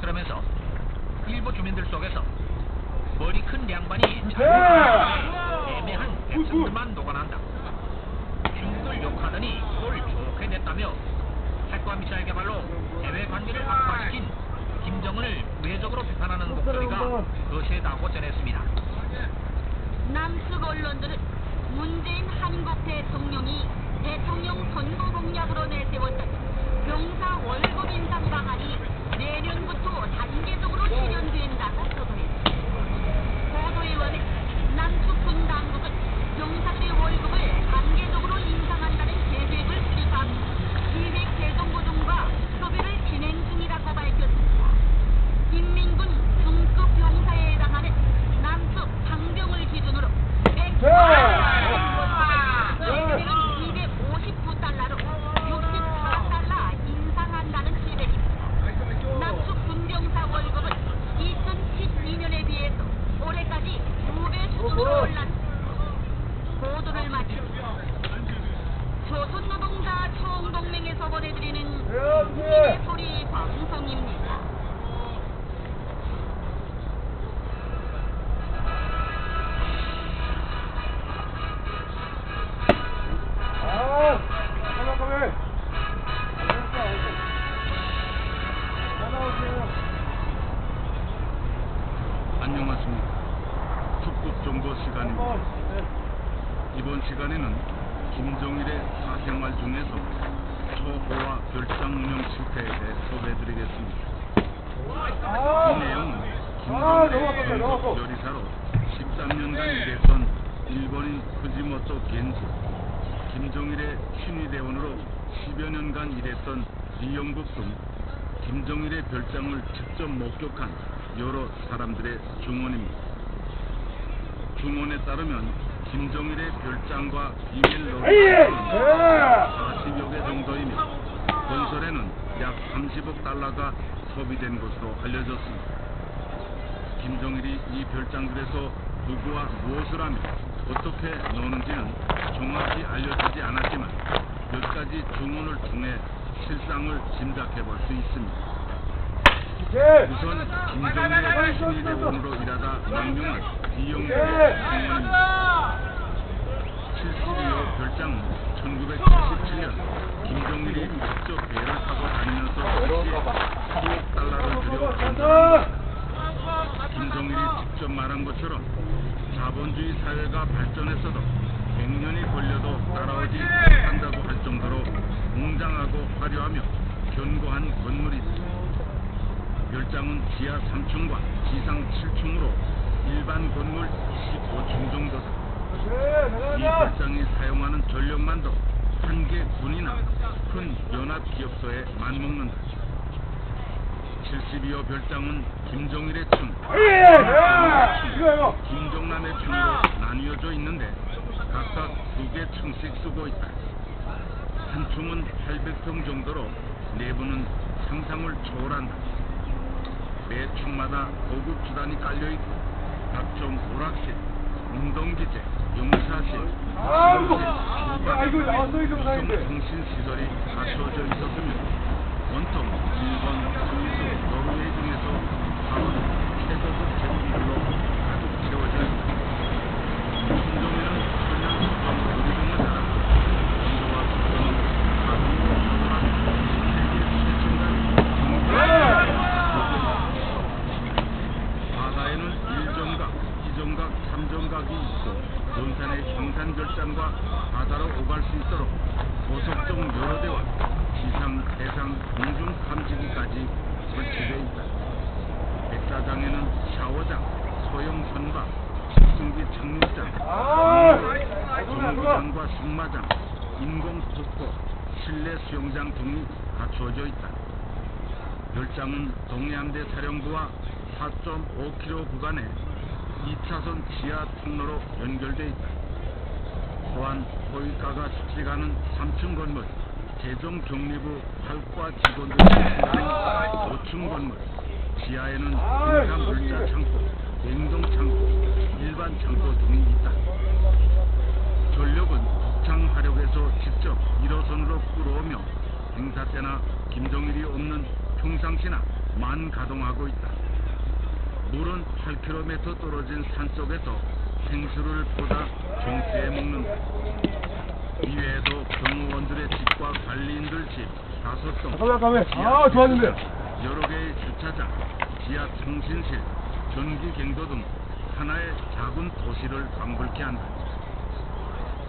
A: 그러면서 일부 주민들 속에서 머리 큰 양반이 자유롭게 애매한 백성들만 녹아난다. 중국을 욕하더니 그걸 좋게 냈다며 핵과 미사일 개발로 해외 관계를 악화시킨 김정은을 우회적으로 비판하는 목소리가 거세다고 전했습니다.
C: 남측 언론들은 문재인 한국 대통령이 대통령 선거 공약으로 내세웠던 병사 월급 인상 방안이 내년부터 단계적으로 실현된다고 보도했습니다. 보도에 의하면 남측 군 당국은 병사들의 월급을 단계적으로 인상한다는 계획을 수립하고 기획 개정 보증과 협의를 진행 중이라고 밝혔습니다. 인민군 중급 병사에 해당하는 남측 상병을 기준으로 259달러로 64달러 인상한다는 계획입니다. 남측 군병사 월급은 2012년에 비해서 올해까지 2배 수준으로 올랐습니다. 보도를 마치고 조선노동자 총동맹에서 보내드리는 국민의 소리 방송입니다.
A: 안녕하십니까. 축복 정보 시간입니다. 이번 시간에는 김정일의 사생활 중에서 초호화 별장 운영 실태에 대해 소개해드리겠습니다. 이 내용은 김정일의 전국 요리사로 13년간 일했던 일본인 후지모토 겐지, 김정일의 친위대원으로 10여 년간 일했던 리영국 등 김정일의 별장을 직접 목격한 여러 사람들의 증언입니다. 증언에 따르면 김정일의 별장과 비밀 놀이터는 40여 개 정도이며 건설에는 약 30억 달러가 소비된 것으로 알려졌습니다. 김정일이 이 별장들에서 누구와 무엇을 하며 어떻게 노는지는 정확히 알려지지 않았지만 몇 가지 증언을 통해 실상을 짐작해 볼 수 있습니다. 우선 김정일의 친위대원으로 일하다 망명한 이영국의 증언입니다. 72호 별장은 1977년 김정일이 직접 배를 타고 다니면서 당시 10억 달러를 들여 건설합니다. 김정일이 직접 말한 것처럼 자본주의 사회가 발전했어도 100년이 걸려도 따라오지 못한다고 할 정도로 웅장하고 화려하며 견고한 건물이 있습니다. 별장은 지하 3층과 지상 7층으로 일반 건물 15층 정도다. 이 별장이 사용하는 전력만도 한 개 군이나 큰 연합기업소에 맞먹는다. 72호 별장은 김종일의 층,
B: 이거.
A: 김종남의 층으로 나뉘어져 있는데 각각 2개 층씩 쓰고 있다. 한 층은 800평 정도로 내부는 상상을 초월한다. 매 층마다 고급 주단이 깔려있고 각종 오락실, 운동기재, 용사실,
B: 이거 나왔어 이거 사인데.
A: 통신시설이 갖춰져 있었으며 온통 일본, 스위스, 노르웨이 등에서 사온 최고급 제품들로 가득 채워져 있다. 김종일은 천연 수감 요리등을 따라 인도와 수도는 가동으로 조절한 세계 최첨단 바다에는 1정각, 2정각, 3정각이 있고 논산의 형산별장과 바다로 오갈 수 있도록 고속정 여러 대와 지상, 해상, 공중 탐지기까지 설치되어 있다. 백사장에는 샤워장, 소형 선박, 식승기 착륙장, 정거장과 승마장, 인공 폭포, 실내 수영장 등이 갖추어져 있다. 별장은 동해함대 사령부와 4.5km 구간에 2차선 지하 통로로 연결되어 있다. 또한 호위가가 수직하는 3층 건물, 세종 경리부 활과 직원들이 수행하는 5층 건물, 지하에는 행사 물자 창고, 냉동 창고, 일반 창고 등이 있다. 전력은 북창 화력에서 직접 1호선으로 끌어오며 행사 때나 김종일이 없는 평상시나 만 가동하고 있다. 물은 8km 떨어진 산속에서 생수를 보다 정수해 먹는다. 이외에도 경호원들의 집과 관리인들 집 5동,
B: 좋았는데.
A: 여러 개의 주차장, 지하 통신실, 전기갱도 등 하나의 작은 도시를 방불케 한다.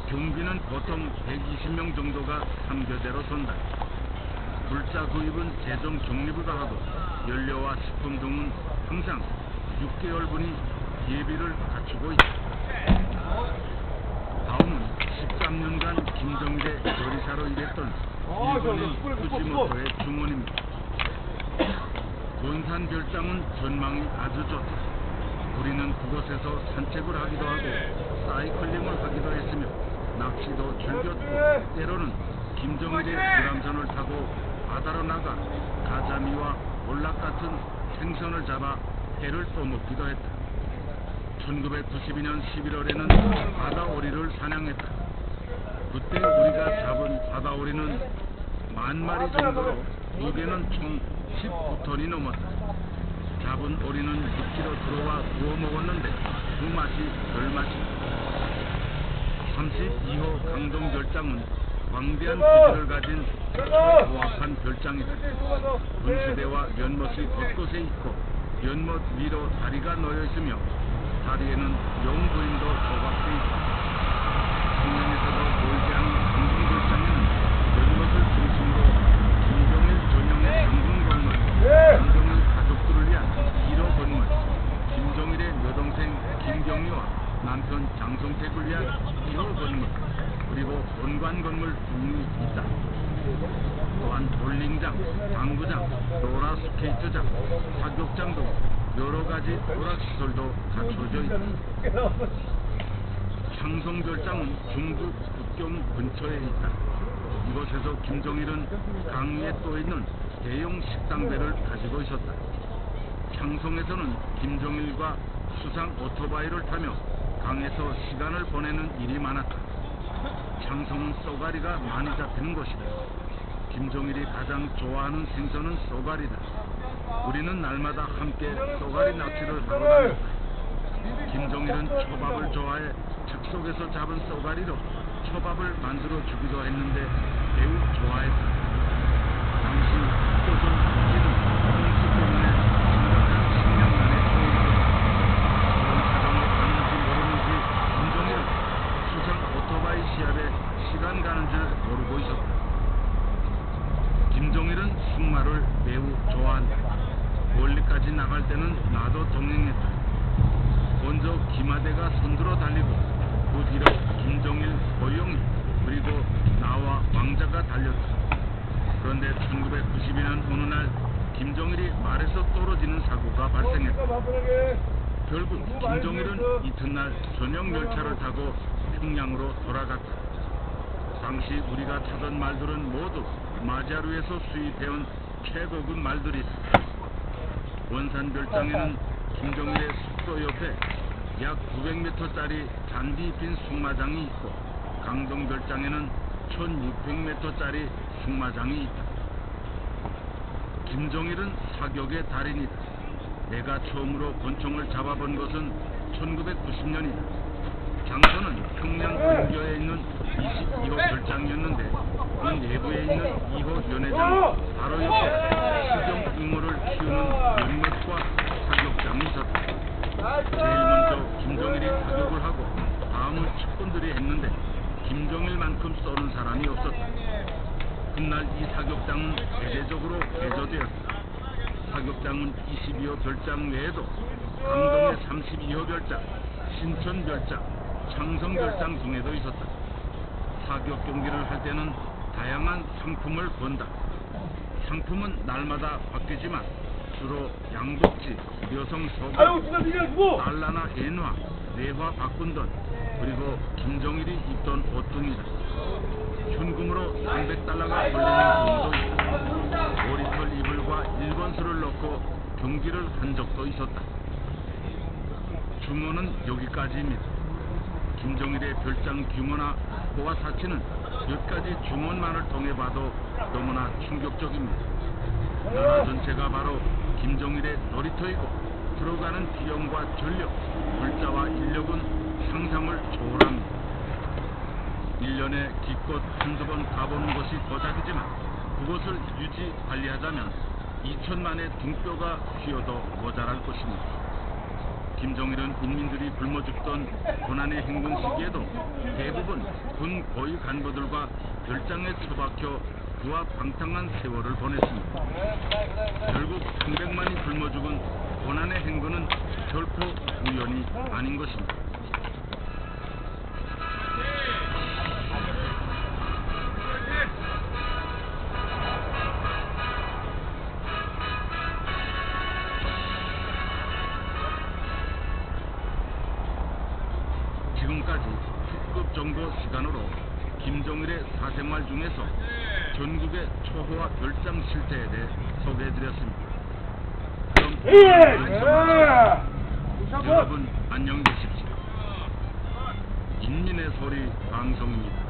A: 경비는 보통 120명 정도가 3교대로 선다. 불자 구입은 세종 경리부가 하고 연료와 식품 등은 항상 6개월분이 예비를 갖추고 있다. 다음은 13년간 김정일의 조리사로 일했던 일본인 후지모토의 증언입니다. 논산 별장은 전망이 아주 좋다. 우리는 그곳에서 산책을 하기도 하고 사이클링을 하기도 했으며 낚시도 즐겼고 때로는 김정일의 유람선을 타고 바다로 나가 가자미와 볼락 같은 생선을 잡아 회를 떠먹기도 했다. 1992년 11월에는 바다오리를 사냥했다. 그때 우리가 잡은 바다오리는 10,000마리 정도로 무게는 총 19톤이 넘었다. 잡은 오리는 육지로 들어와 구워 먹었는데 그 맛이 별 맛이다. 32호 강동별장은 광대한 크기를 가진 고악한 별장이다. 분수대와 연못이 곳곳에 있고 연못 위로 다리가 놓여 있으며 다리에는 용부인도 조각돼 있다. 청량에서도 멀지 않은 강동별장에는 연못을 중심으로 김종일 전용의 장군 건물, 김종일 가족들을 위한 1호 건물, 김종일의 여동생 김경리와 남편 장성택을 위한 2호 건물, 그리고 본관 건물 등이 있다. 또한 볼링장, 당구장, 롤러 스케이트장, 사격장 등 여러 가지 오락시설도 갖춰져 있다. 창성별장은 중국 국경 근처에 있다. 이곳에서 김종일은 강 위에 떠 있는 대형 식당배를 가지고 있었다. 창성에서는 김종일과 수상 오토바이를 타며 강에서 시간을 보내는 일이 많았다. 창성은 쏘가리가 많이 잡히는 곳이다. 김종일이 가장 좋아하는 생선은 쏘가리다. 우리는 날마다 함께 쏘가리 낚시를 하러 다녔다. 김종일은 초밥을 좋아해 즉석에서 잡은 쏘가리로 초밥을 만들어 주기도 했는데 매우 좋아했다. 당시 조선 국기는 홍수 때문에 심각한 식량난에 처해있었다. 그런 사정을 아는지 모르는지 김종일은 수상 오토바이 시합에 시간 가는 줄 모르고 있었다. 김종일은 승마를 매우 좋아한다. 멀리까지 나갈 때는 나도 동행했다. 먼저 김하대가 선두로 달리고 그 뒤로 김종일, 고용이 그리고 나와 왕자가 달렸다. 그런데 1992년 어느 날 김정일이 말에서 떨어지는 사고가 발생했다. 결국 김정일은 이튿날 전용 열차를 타고 평양으로 돌아갔다. 당시 우리가 타던 말들은 모두 마자루에서 수입해온 최고급 말들이다. 원산별장에는 김정일의 숙소 옆에 약 900m짜리 잔디 빈 숙마장이 있고, 강동별장에는 1600m짜리 숙마장이 있다. 김정일은 사격의 달인이다. 내가 처음으로 권총을 잡아본 것은 1990년이다. 장소는 평양 근교에 있는 22호 별장이었는데, 그 내부에 있는 2호 연회장 바로 옆에 식용 잉어를 키우는 몇몇과 사격장이 있었다. 제일 먼저 김정일이 사격을 하고 다음을 측근들이 했는데 김정일만큼 쏘는 사람이 없었다. 훗날 이 사격장은 대대적으로 개조되었다. 사격장은 22호 별장 외에도 강동의 32호 별장, 신천 별장, 창성 별장 등에도 있었다. 사격 경기를 할 때는 다양한 상품을 건다. 상품은 날마다 바뀌지만 주로 양복지, 여성 속옷, 달러나 엔화, 내화 바꾼 돈, 그리고 김정일이 입던 옷 등이다. 현금으로 300달러가 걸리는 경우도 있다. 오리털 이불과 1번수를 넣고 경기를 한 적도 있었다. 규모는 여기까지입니다. 김정일의 별장 규모나 호화 사치는 몇 가지 증언만을 통해 봐도 너무나 충격적입니다. 나라 전체가 바로 김정일의 놀이터이고 들어가는 비용과 전력, 물자와 인력은 상상을 초월합니다. 1년에 기껏 한두 번 가보는 것이 고작이지만 그것을 유지 관리하자면 2천만의 등뼈가 휘어도 모자랄 것입니다. 김정일은 인민들이 굶어 죽던 고난의 행군 시기에도 대부분 군 고위 간부들과 별장에 처박혀 부하방탕한 세월을 보냈습니다. 결국 300만이 굶어 죽은 고난의 행군은 결코 우연이 아닌 것입니다. 지금까지 특급 정보 시간으로 김정일의 사생활 중에서 전국의 초호화 별장 실태에 대해 소개해드렸습니다. 그럼 여러분 안녕히 계십시오. 인민의 소리 방송입니다.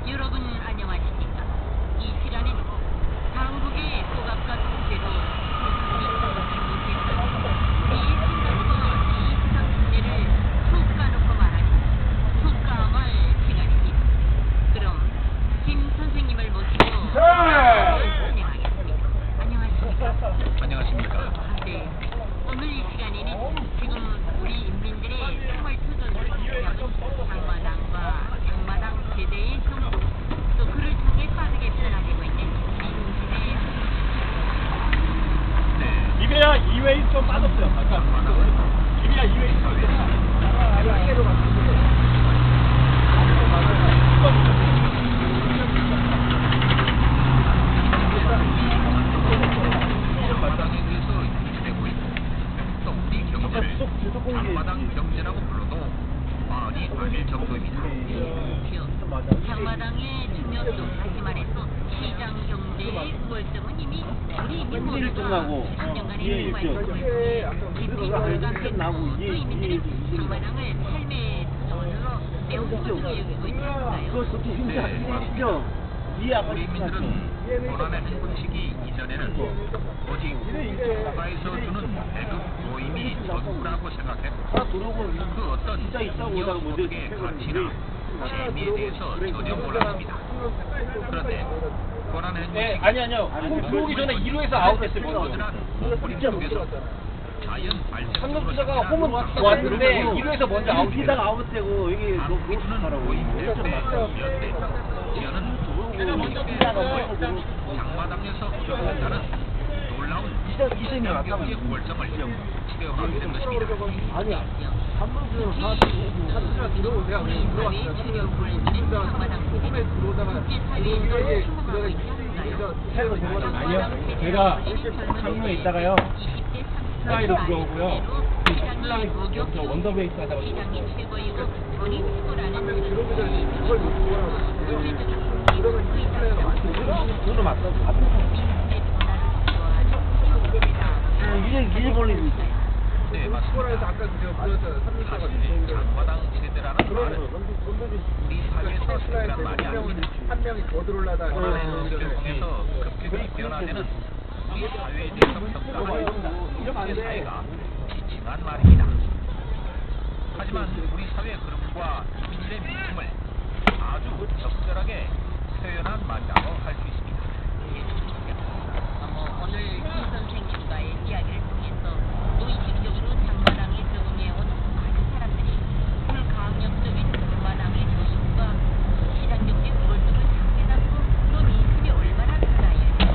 C: 여러분 안녕하십니까? 이 시간에는 강북의 소각과 통제로 우리 생각과 이 부탁문제를 툭 까놓고 말하니 툭 까말 시간입니다. 그럼 김 선생님을 모시고 진행하겠습니다. 안녕하십니까?
A: 안녕하십니까.
C: 네. 오늘 이 시간에는 지금 우리 인민들의 생활 터전을 장마당과 장마당 제대의 성공, 또 그를 통해 빠르게 변화되고 있는 민심의
A: 네.
D: 이베야 2회 좀 맛없어요. 아까 이베야 2회
A: 장마당에 대해서 유지되고 있고, 또 우리 경제를 장마당 경제라고 불러도 말이 아닐 정도입니다.
C: 장마당의 중요도, 다시 말해서 시장 경제의 월성은 이미 우리 이미 모두 3년간의 생활 통해 깊이 불감했고, 또 이민들이 장마당을 삶의 터전으로 매우 소중히 여기고 있다니까요.
A: 우리 민들은 고난의 행군 시기 이전에는 오직 국가에서 주는 배급 모임이 전부라고 생각했고, 그 어떤 잉여 소득의 가치나 재미에 대해서 전혀 몰랐습니다. 그런데 고난의 행군 시기
D: 아니요. 들어오기 전에 1루에서 아웃했습니다.
A: 건전한 몸부림 속에서 자연 발생.
D: 삼루수자가 홈을 왔는데 2루에서 먼저 아웃이다가 아웃되고 여기
A: 당구주는 고인대 연대. 지어는 장마당에서 경기하는 놀라운 경기의 월성을 치료하게 된 것입니다.
B: 아니야. 한 번쯤 다 들어오세요.
C: 사회의 주력 골문인 장마당 세대는 국제 사회에서 추모하고 있는가요?
D: 아니요. 제가 상무에 있다가요. 플라이로 들어오고요. 플라이 저 원더베이스 하다가
C: 시장이 최고이고 돈이 최고라는
D: 저도 맞다. 이제 벌리고
A: 네, 맞습니다. 사실 장마당 세대라는 말은 우리 사회에서 생겨난 말이 아닙니다.
B: 한 명이 더 들어올라다.
A: 코로나 시대를 통해서 급격히 변화되는 우리 사회에 대해서 평가하는 국제사회가 지칭한 말입니다. 하지만 우리 사회의 흐름과 이민들의 민심을 아주 적절하게 표현한 말이라고 할 수 있습니다.
C: 오늘 김 선생님과의 이야기를 통해서 또 이식적으로 장마당에 적응해온 많은 사람들이 불가항력적인 장마당의 도입과 시장경제 구월등을 다 깨닫고 또 민심이 얼마나 살아야 잘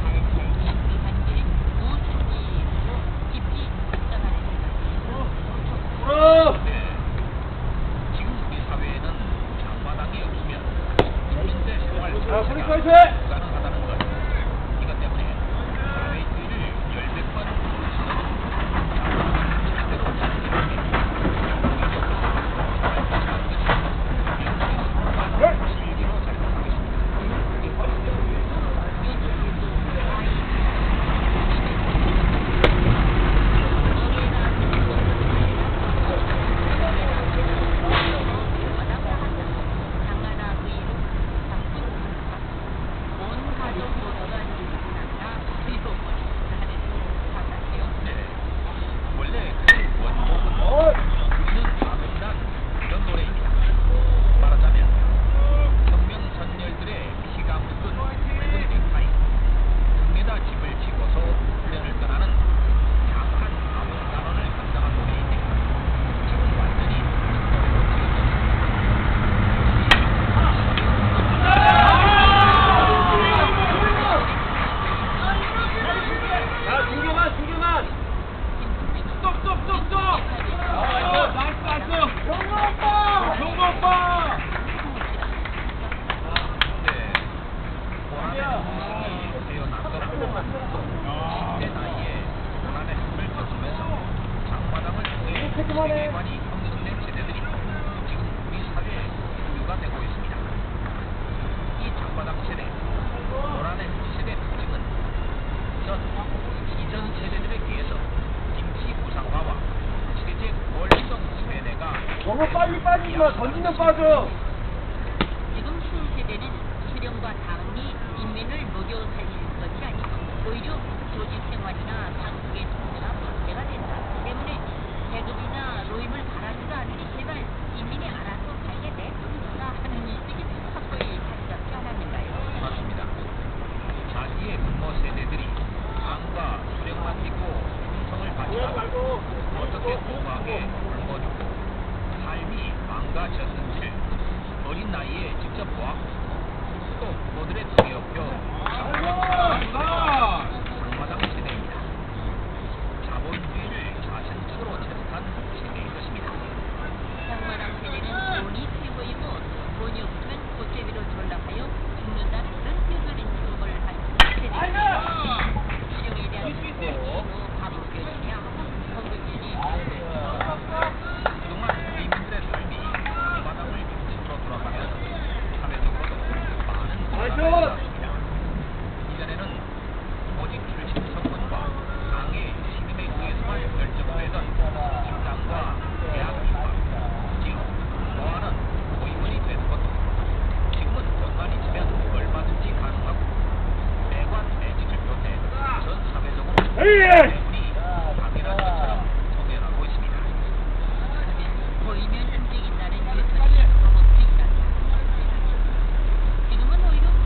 C: 살기 위한 길은 무엇인지로 깊이 묵상하는 생각입니다.
A: 네, 지금 우리 사회에는 장마당이 없으면 국민들의 생활 자체가 불가능하다는 것. 이것 때문에 사회주의를 열몇 번 원래 그 원곡은 우리는 아름다운 이런 노래입니다. 말하자면 혁명선열들의 피가 묻은 붉은 넥타이, 등에다 집을 지고서 훈련을 떠나는 약한 아무 단원을 감당한 노래인데 지금 완전히 노래로
D: 중계만 스톱 나이스 경고 오빠
A: 네, 고난의 음식이 되어났더라도 10대 나이에 고난의 힘을 거두면서 장마당을 통해 세계관이 형성된 세대들이 지금 우리 사회의 주류가 되고 있습니다. 이 장마당 세대, 고난의 세대 특징은 우선 이전 세대들에 비해서 김치 무상화와 체제 월성 세대가
D: 너무 빨리 빠지지마 던지면 빠져
C: 지금 신세대는 수령과 당이 인민을 먹여 살릴 것이 아니고 오히려 조직 생활이나 당국의 통제가 반대가 된다. 때문에 계급이나 노임을 바라지도 않으니 제발 인민이 알아서 살게 내버리자 하는 인식이 확고히 자리 잡지 않았는가요?
A: 맞습니다. 자기의 부모 세대들이 당과 수령만 믿고 충성을 바치다가 어떻게 공화에 굶어주고 삶이 망가졌는지를 어린 나이에 직접 보았고 또 부모들의 등에 업혀 장마당 세대입니다. 자본주의를 자신적으로 채택한 세대인 것입니다.
C: 장마당 세대는 돈이 최고이고 돈이 없으면 꽃제비로 전락하여 죽는다는 그런 뼈저린 경험을 한 세대입니다. 실용에 대한 공부도 반복되느냐 건국주의
A: 그동안 국민들의 삶이 장마당을 중심으로 돌아가면서 사회적으로도 많은 변화가 있었습니다. 이전에는 오직 출신 성분과 당의 신임에 의해서만 결정되던 입당과 대학 입학, 즉 뭐하는 고임원이 되는 것도 지금은 돈만 있으면 얼마든지 가능하고 매관 매직을 비롯해 전 사회적으로 대부분이 당연한 것처럼 통행하고 있습니다.
C: 보이면 움직인다는 유턴이 반복되기다. 지금은 오히려 그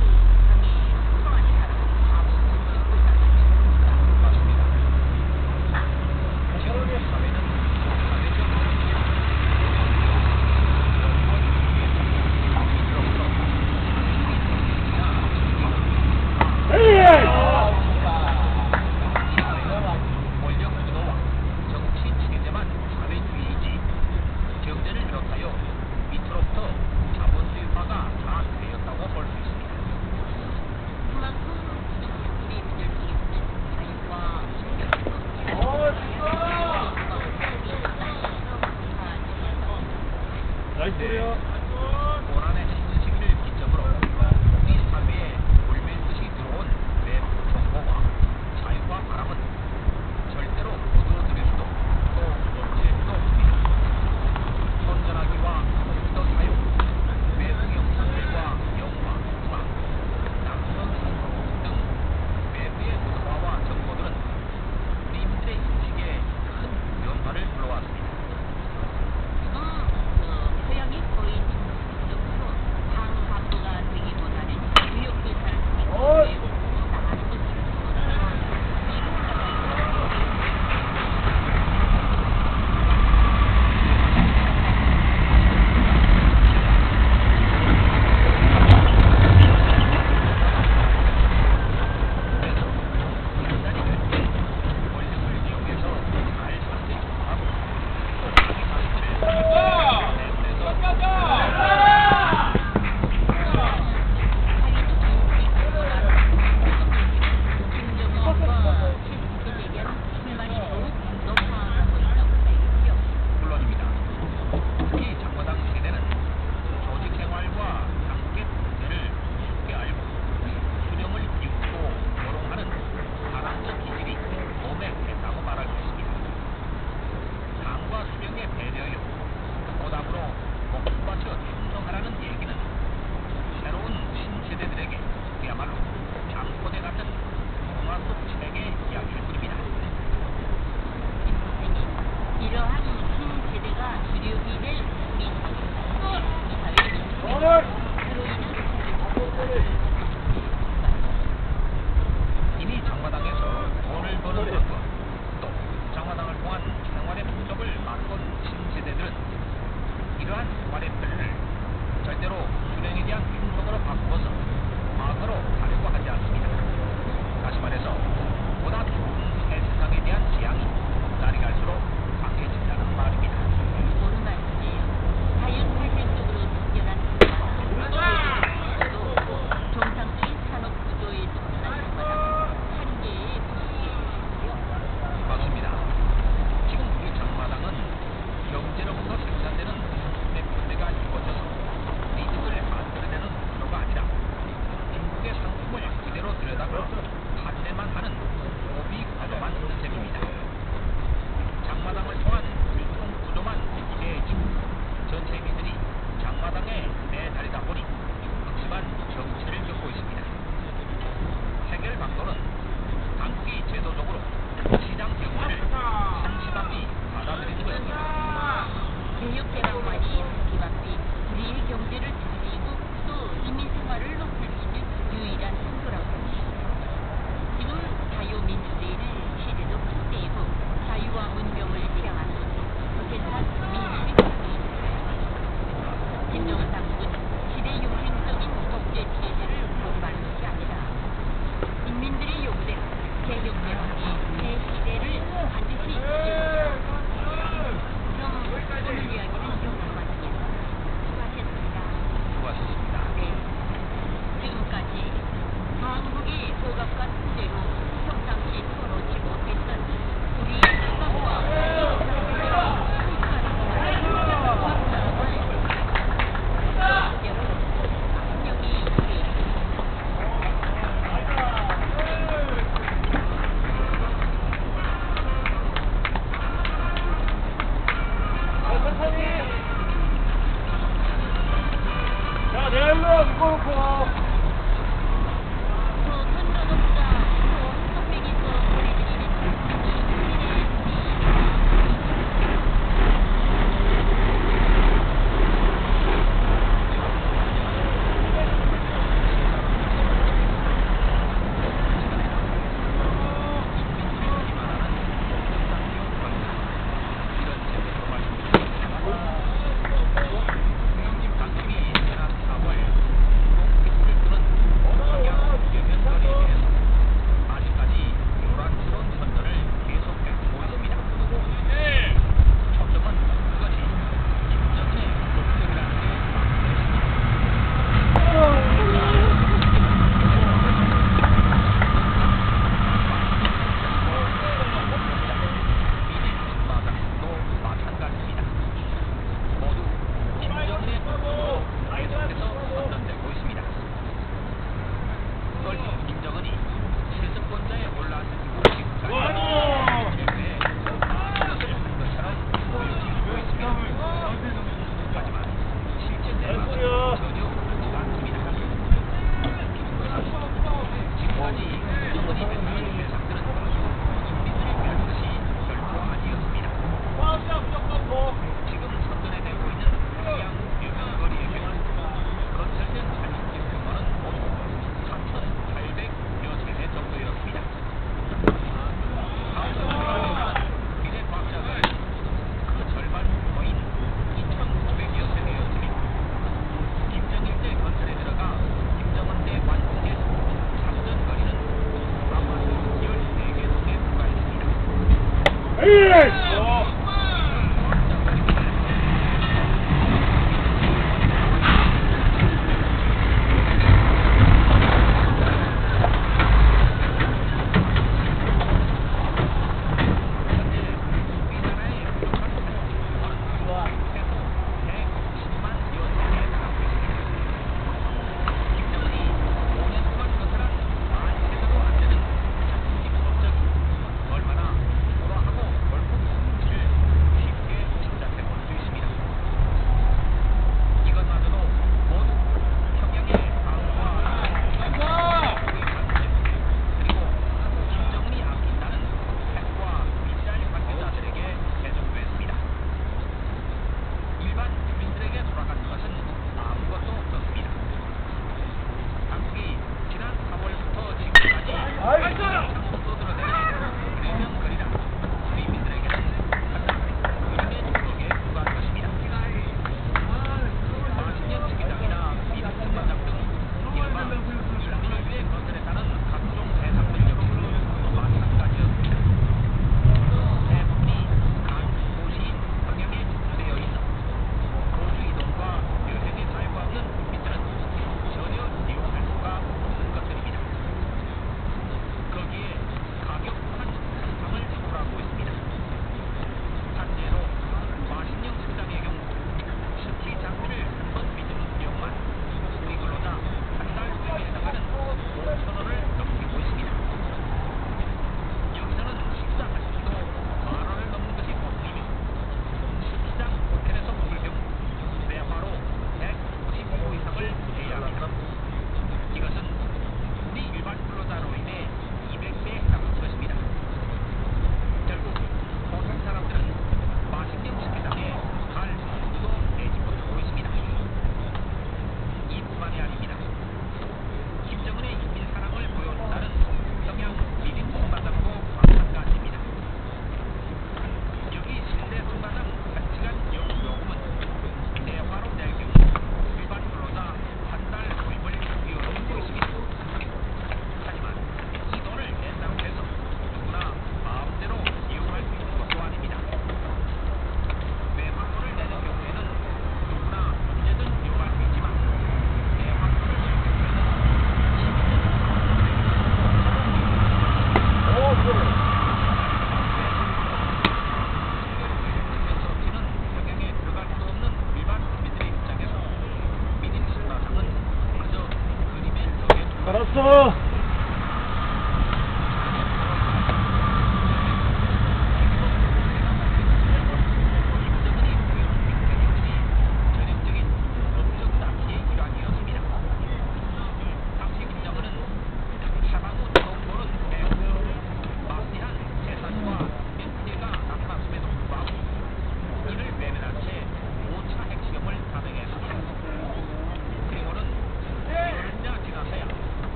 D: 알았어.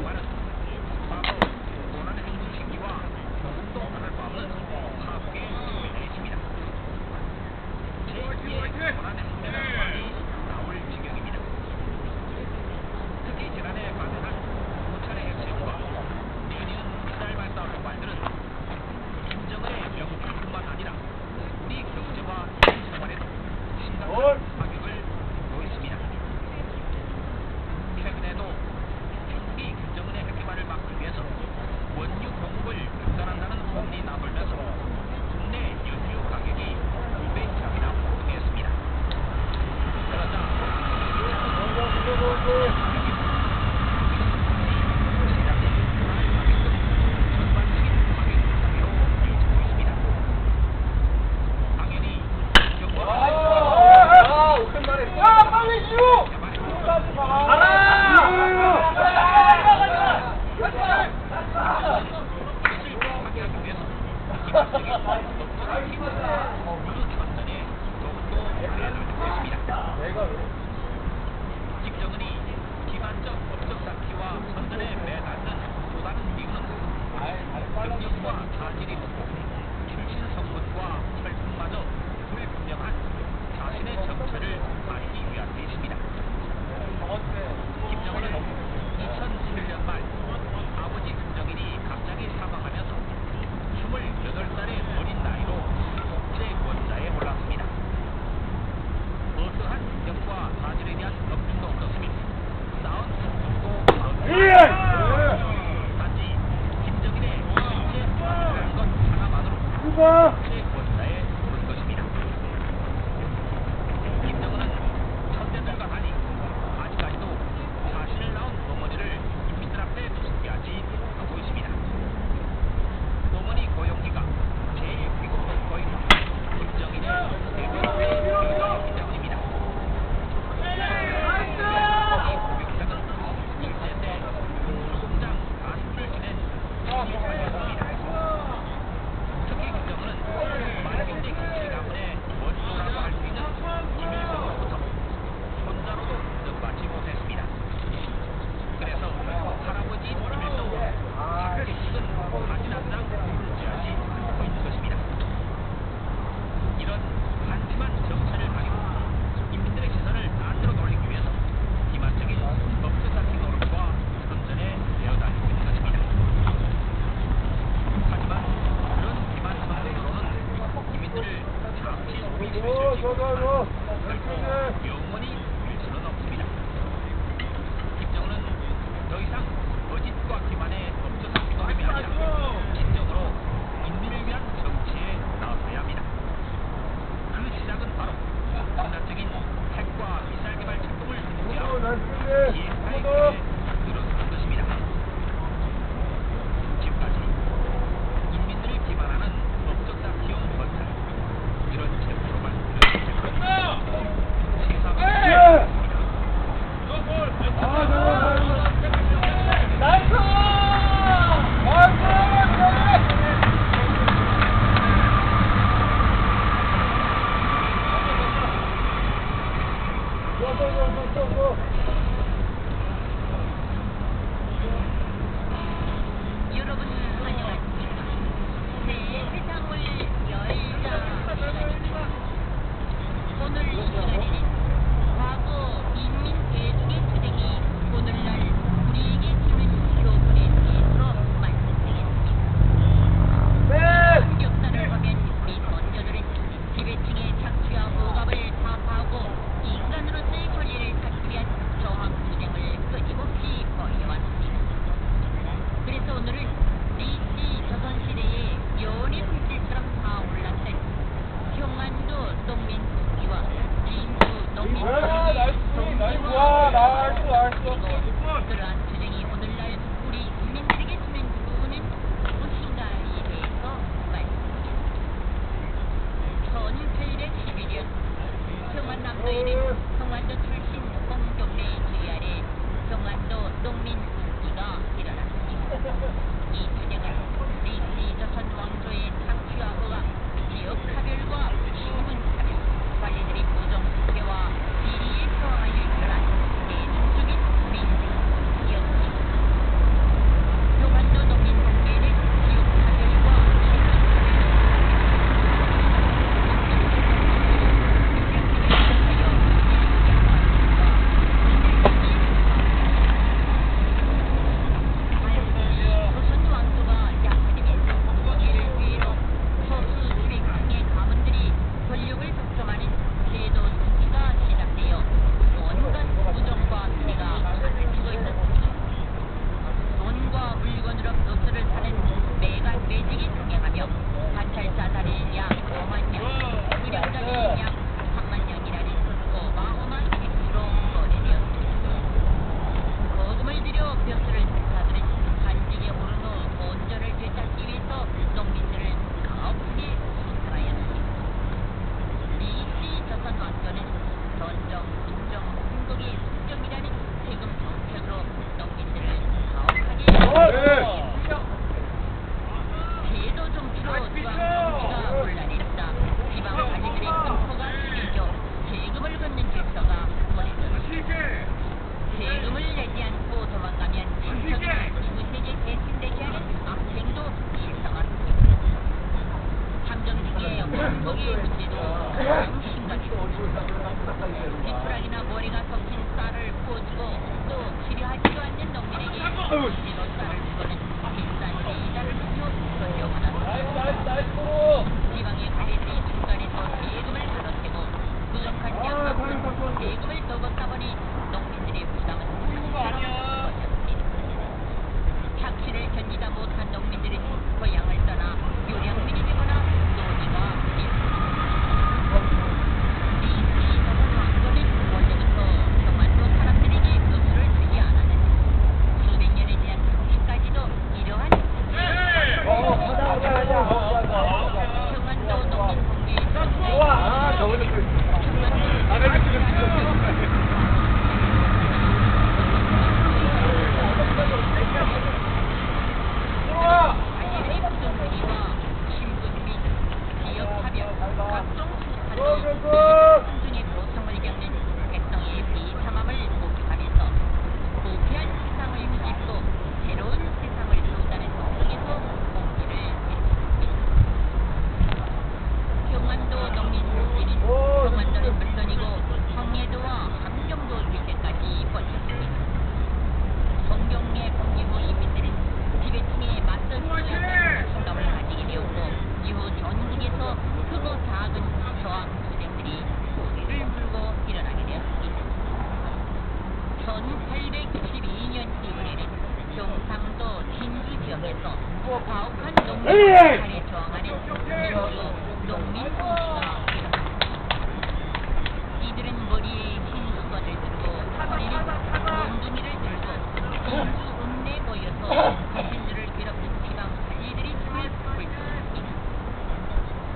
A: 그동안은 과거 고난의 행동 시기와 더욱더 하늘 바 없는 파국에 놓여 있습니다. 제2의 고난의 행동이라는 말이 나올 지경입니다. 특히 지난해 발생한 고찰의 핵심과 내리는 미사일 발사 도발들은 김정은의 명분뿐만 아니라 우리 경제와 생활에도 심각한 타격을 주고 있습니다. 최근에도 중국이 김정은의 핵개발을 막기 위해서 원유 공급을 중단한다는 소문이 나돌면서 국내 연유 가격이 2배 이상이나 폭등했습니다. 그러자 김정은이 기반적 법적 쌓기와 선전에 매달는 또 다른 이유는 능력과 자질이 높고 출신 성분과 혈통마저 불분명한 자신의 정체를 알기 위한 데 있습니다. 김정은은 2011년 말 아버지 김정일이 갑자기 사망하면서 28살의 어린 나이로 독재 권좌에 올랐습니다. 어떠한 능력과 자질에 대한 검증도 없었으며 쌓은 성공도 없었습니다. 단지 김정일의 실제 사실이라는 것 하나만으로 독재 권좌에 오른 것입니다. 김정은은 천재들과 달리 아직까지도 자신을 낳은 어머니를 인민들한테 소개하지 못하고 있습니다. 어머니 고영기가 제일 귀국 동거인 김정일의 대표의 여자이기 때문입니다. 이 고병장은 일제 때 공장 간부를 지낸 신입사였습니다. 특히 김정은은 말경대 김씨 가문의 원조라고 할 수 있는 김일성으로부터 손자로도 인정받지 못했습니다. 그래서 할아버지인 김일성은 가끔씩은 사진 한 장 존재하지 않고 있는 것입니다. 이런 한심한 정체를 가지고 인민들의 시선을 안으로 돌리기 위해서 기만적인 법적 쌓기 노릇과 선전에 내어다니고 있는 것입니다. 하지만 그런 기만 선전으로는 인민들을 잠시 소비심에 실지만 결코 영원히 누릴 수는 없습니다. 김정은은 더 이상 거짓과 기만의 법적 쌓기 노름이 아니라 진정으로 인민을 위한 정치에 나서야 합니다. 그 시작은 바로 폭력적인 핵과 미사일 개발 작동을 중지하고 비핵화의 길에 들어서는 것입니다. 지금까지 인민들을 기만하는 법적 쌓기용 건설, 이런 제목으로 말씀드린 세상을
C: 여러분 안녕하십니까. 새 세상을 열자 시간입니다. 오늘 이 시간에는 과거 인민 대중의 투쟁이 오늘날 우리에게 주는 교훈에 대해서 말씀드리겠습니다. 역사를 보면 우리 먼저들은 지배층의 착취와 억압을 타파하고 인간으로서의 권리를 찾기 위한 저항 투쟁을 끊임없이 벌여왔습니다. 그래서 오늘은 리시 조선시대의 연의 불길처럼 타올랐던 평안도 농민투기와 진주 농민투기의 동기와 그리고 그러한 투쟁이 오늘날 우리 국민들에게 주는 교훈은 무엇인가에 대해서 말씀드리겠습니다. 1811년 평안남도에는 평안도 출신 홍경래 GR의 평안도 농민투기가 일어났습니다. 이 투쟁은 리시 조선 왕조의 착취와 억압, 지역차별과 신분차별, 관리들이 부정부패와 비리에 저항하여 일어난 대중적인 제도 정치로 지방 정치가 혼란했다. 지방 관리들의 공포가 심해져 세금을 걷는 질서가 벌어졌다. 세금을 내지 않고 도망가면 친척이나 이웃에게 대신되게 하는 악행도 일상화됩니다. 함정지기의 원복의 문제도 가장 심각했습니다. 지푸라기나 머리가 섞인 쌀을 구워주고 또 필요하지도 않는 농민에게 억지로 쌀을 주고는 비싼 이자를 주며 돌려받았습니다. 지방의 관리들이 중간에서 세금을 가로채고 부족한 양만큼 세금을 더 걷다 보니 농민들의 부담은 산처럼 커졌습니다. 착취를 견디다 못한 농민들은 고향을 떠나 요량민이 되거나 노지가 되었습니다. 이 왕조는 원래부터 평안도 사람들에게 교수를 주지 않았는데 수백 년에 대한 당신까지도 이러한 평안도 농민 공개에서 자신의 부정부리와 신분 및 지역 파병, 각종 수탄도 순중의 고통을 겪는 백성의 비참함을 목격하면서 부패한 세상을 뒤집고 새로운 세상을 세우자는 속성에서 공기를 했습니다. 평안도 농민복지는 평안도는 물론이고 황해도와 함경도 일대까지 뻗쳤습니다. 성경의 공기후 인민들은 티베팅에 맞설 수 있는 자신감을 가지게 되었고 이후 전국에서 크고 작은 저항 투쟁들이 고개를 물고 일어나게 되었습니다. 1892년 2월에는 경상도 진주 지역에서 가혹한 농민의 살에 저항하는 진주 농민공시가 일어났습니다. 이들은 머리에 흰 수건을 들고 손에는 몽둥이를 들고 진주 읍내에 모여서 자신들을 괴롭힌 지방 관리들이 향해 불탔습니다.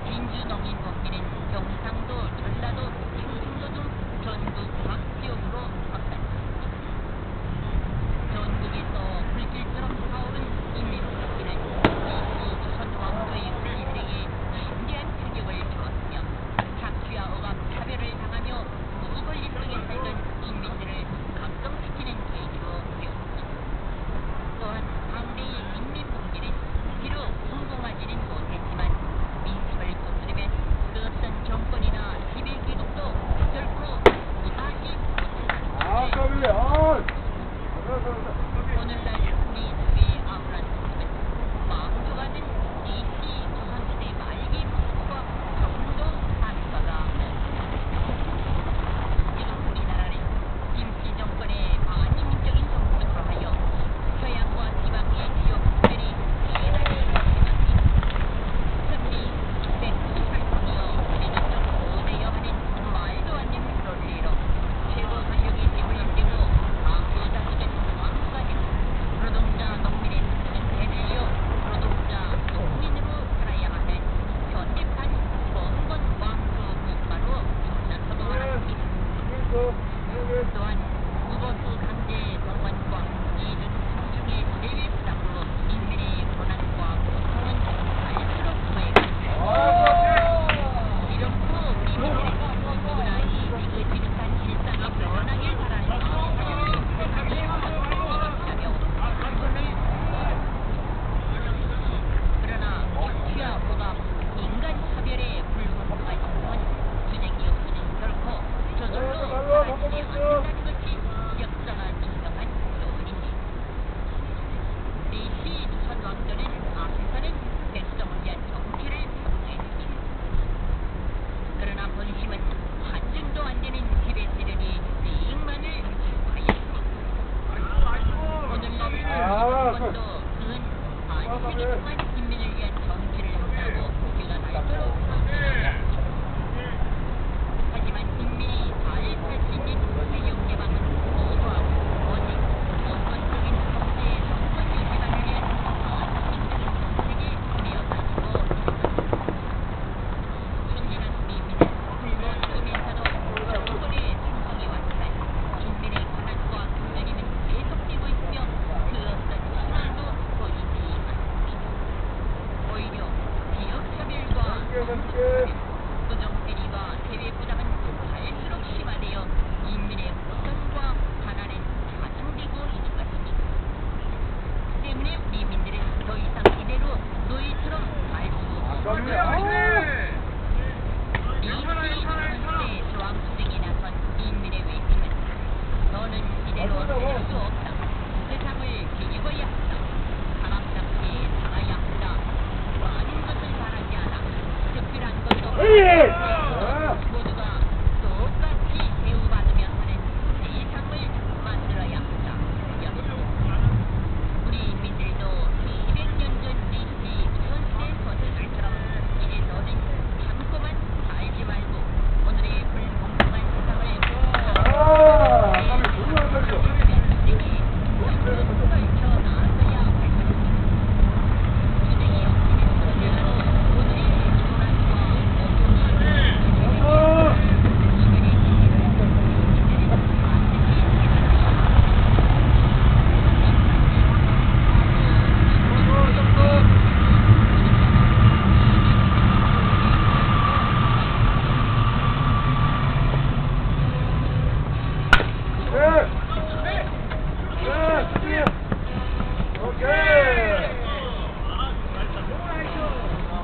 C: 진주 농민공시는 경상도, 전라도, 충청도 등 전국 각 지역으로 확산했습니다. 전국에서 불길처럼 타오른 인민공시는 이 조선 왕조의 관리들에게 심대한 타격을 주었으며 착취와 억압, 차별을 당하며 무권리 속에 살던 인민들을 각성시키는 계기로 되었습니다. 또한 당대의 인민공기는 비록 성공하지는 못했지만 민심을 거스르면 그 어떤 정권이나 지배계급도 결코 무사하지 못한다는 것을 오늘날 우리 사회의 암울한 모습은 망조가 된 DC 조선시대 말기 모습과 조금도 다를 바가 없습니다. 지금 우리나라는 김씨 정권의 반인민적인 정책으로 하여 서양과 지방의 지역 분별이 기인하게 심합니다. 특히 198통이여 내전적 고대여 하는 말도 안 되는 논리로 최고 권력이 되물림되고 강조자들은 왕수가 되고 노동자 농민의 뜻은 해들려 노동자 농민으로 살아야 하는 현대판 봉건 왕조 국가로 성장하고 말았습니다. 또한 무보수 강제 동원과 이중 삼중의 제외 부담으로 인민의 고난과 고통은 갈수록 더해갑니다. 이렇고 우리들은 누구나 이 지긋지긋한 일상이 변하길 바라는 마음으로 세상이 바뀌어가며 한번을 그러나 착취와 억압, 인간 차별에 불문하가 있는 투쟁이 없이는 결코 저절로 사라지지 않는다는 것이 역사가 증명한 교훈입니다. DC 조선 왕조는 앞에서는 백성을 위한 정치를 선도했습니다. 그러나 본심은 한줌도 안 되는 지배 세력이 이익만을 추구하였습니다. 오늘날 정권도 그은 반세기 동안 인민을 위한 정치를 한다고 고개가 날도록 강조하였습니다. 하지만 인민이 잘 살 수 있는 개혁 개방은 모호하고 오직 원건적인 경제의 정권 유지만을 위한 반민족인 정책이 되어가지고 있습니다. 순진한 우리민은 굶어 죽으면서도 정권에 충성해 왔지만 인민의 가난과 분열임은 계속되고 있으며 그 어떤 희망도 부정비리와 대외 부담은 갈수록 심화되어 인민의 보전과 가난은 가중되고 있는 것입니다. 때문에 우리 민들은 더 이상 이대로 노예처럼 살 수 없습니다. 이 저항투쟁에 나선 인민의 외침은 너는 이대로 살 수 없다. 세상을 뒤집어야 한다. 사람답게 살아야 한다. 많은 것을 바라지 않아. 특별한 것도 모두가 똑같이 대우받으며 사는 세상을 만들어야 한다. 우리 인민들도 200년 전 BC 조선시대 거주들처럼 이제 너는 참고만 살지 말고 오늘의 불공평한 세상을 떨쳐 나서야 할 것입니다. 투쟁이 없이는 오늘의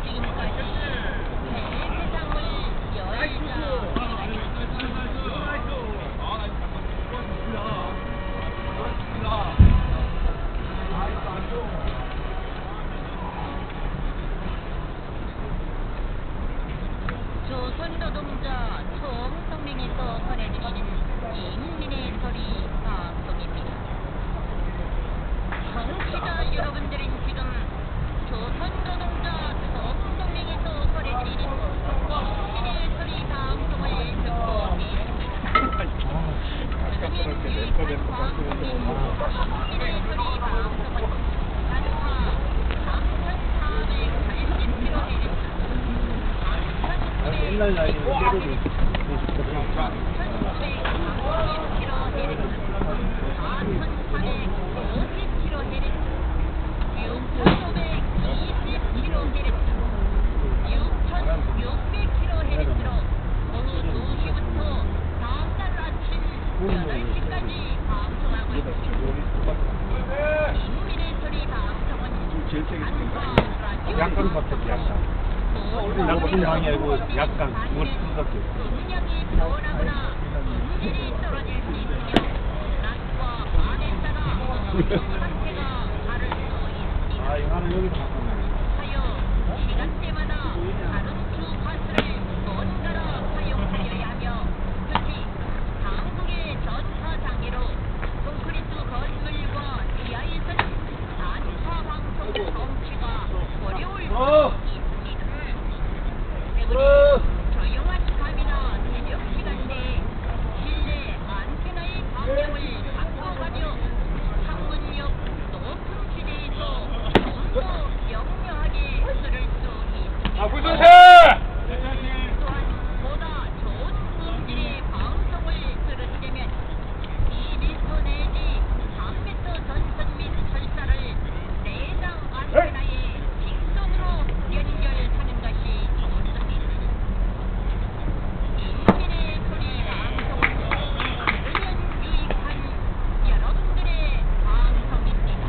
C: 지금까지 세상을 조선 노동자 총성명에서 전해드리는 인민의 소리 방송입니다. 청취자 여러분들은 지금 조선 노동자 총성명에서 전해드리는 인민의 소리 방송을 듣고 계십니다. 지금은 유익한 방송인 인민의 소리 방송은 단파 3,480kHz
B: 옛날 나이는 때로도 약간 바뀌었지, 약간. 약간 방이 아니고 약간 그걸 수밖에 없어.
C: 음력이 변하거나 음질이 떨어질 수 있으며 낮과 밤에 따라 상태가 다를 수 있습니다.
B: 아, 이거 하나 여기서
C: 하여 시간대마다 다른 주파수를 번갈아 사용하여야 하며 특히 한국의 전파 장애로 콘크리트 건물과 지하에서는 단파 방송 정치가 어려울 수 있습니다. 조용한 밤이나 새벽 시간대에 실내 안테나의 방향을 바꿔가며 창문역 높은 지대에서 좀 더 명료하게 들을 수 있습니다. 또한 보다 좋은 음질의 방송을 들으시려면 2m 내지 3m 전선 및 설사를 내장 안테나에 직선으로 연결하는 것이 좋습니다. 인민의 소리 방송은 들으면 유익한 여러분들의 방송입니다.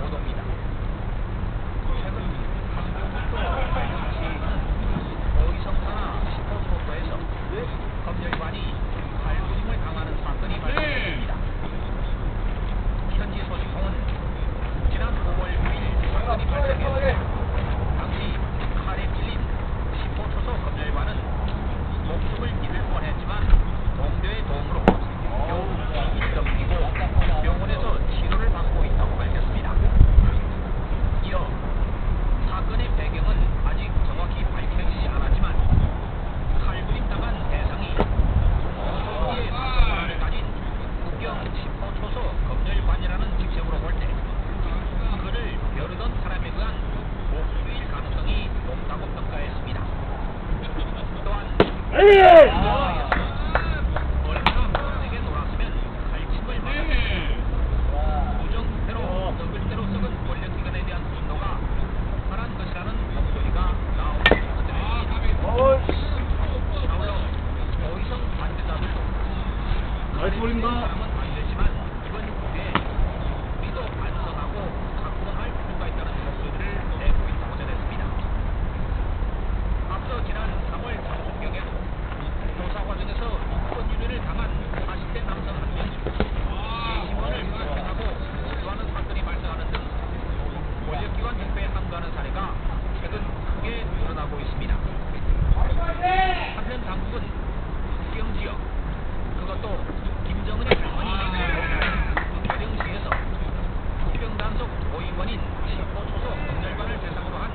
D: 보도입니다. 최근 어이성사나 10호소에서 검열관이 발부림을 당하는 사건이 발생했습니다. 현지 소식통은 지난 5월 9일 사건이 발생했고 당시 칼에 찔린 10호초소 검열관은 목숨을 잃을 뻔했지만 동료의 도움으로 겨우 기인을 넘기고 병원에서 치료를 받고 있다고 밝혔습니다. 이어 사건의 배경은 아직 정확히 밝혀지지 않았지만 칼부림 당한 대상이 소수의 박사를 가진 국경 10호 초소 검열관이라는 직책으로 볼 때 그를 벼르던 사람에 의한 목수일 가능성이 높다고 평가했습니다. 또한 얼마나 뻔하게 놀았으면 갈침을 받았겠고 부정부패로 썩을 대로 썩은 권력기관에 대한 분노가 폭발한 것이라는 목소리가 나오고 있습니다. 아울러 어이성 반대자들도
B: 나이스 올립니다.
D: 사람은 안 되지만 이번 기회에 우리도 반성하고 각성할 필요가 있다는 목소리를 내고 있다고 전했습니다. 앞서 지난 3월 중순경에도 조사 과정에서 인권유린을 당한 40대 남성 한 명이 재심원을 불행하고 고소하는 사건이 발생하는 등 권력기관 적폐에 함도하는 사례가 최근 크게 늘어나고 있습니다. 한편 당국은 국경 지역, 그것도 김정은의 할머니 계령시에서 해병 단속 5인원인 10호초소 검열관을 대상으로 한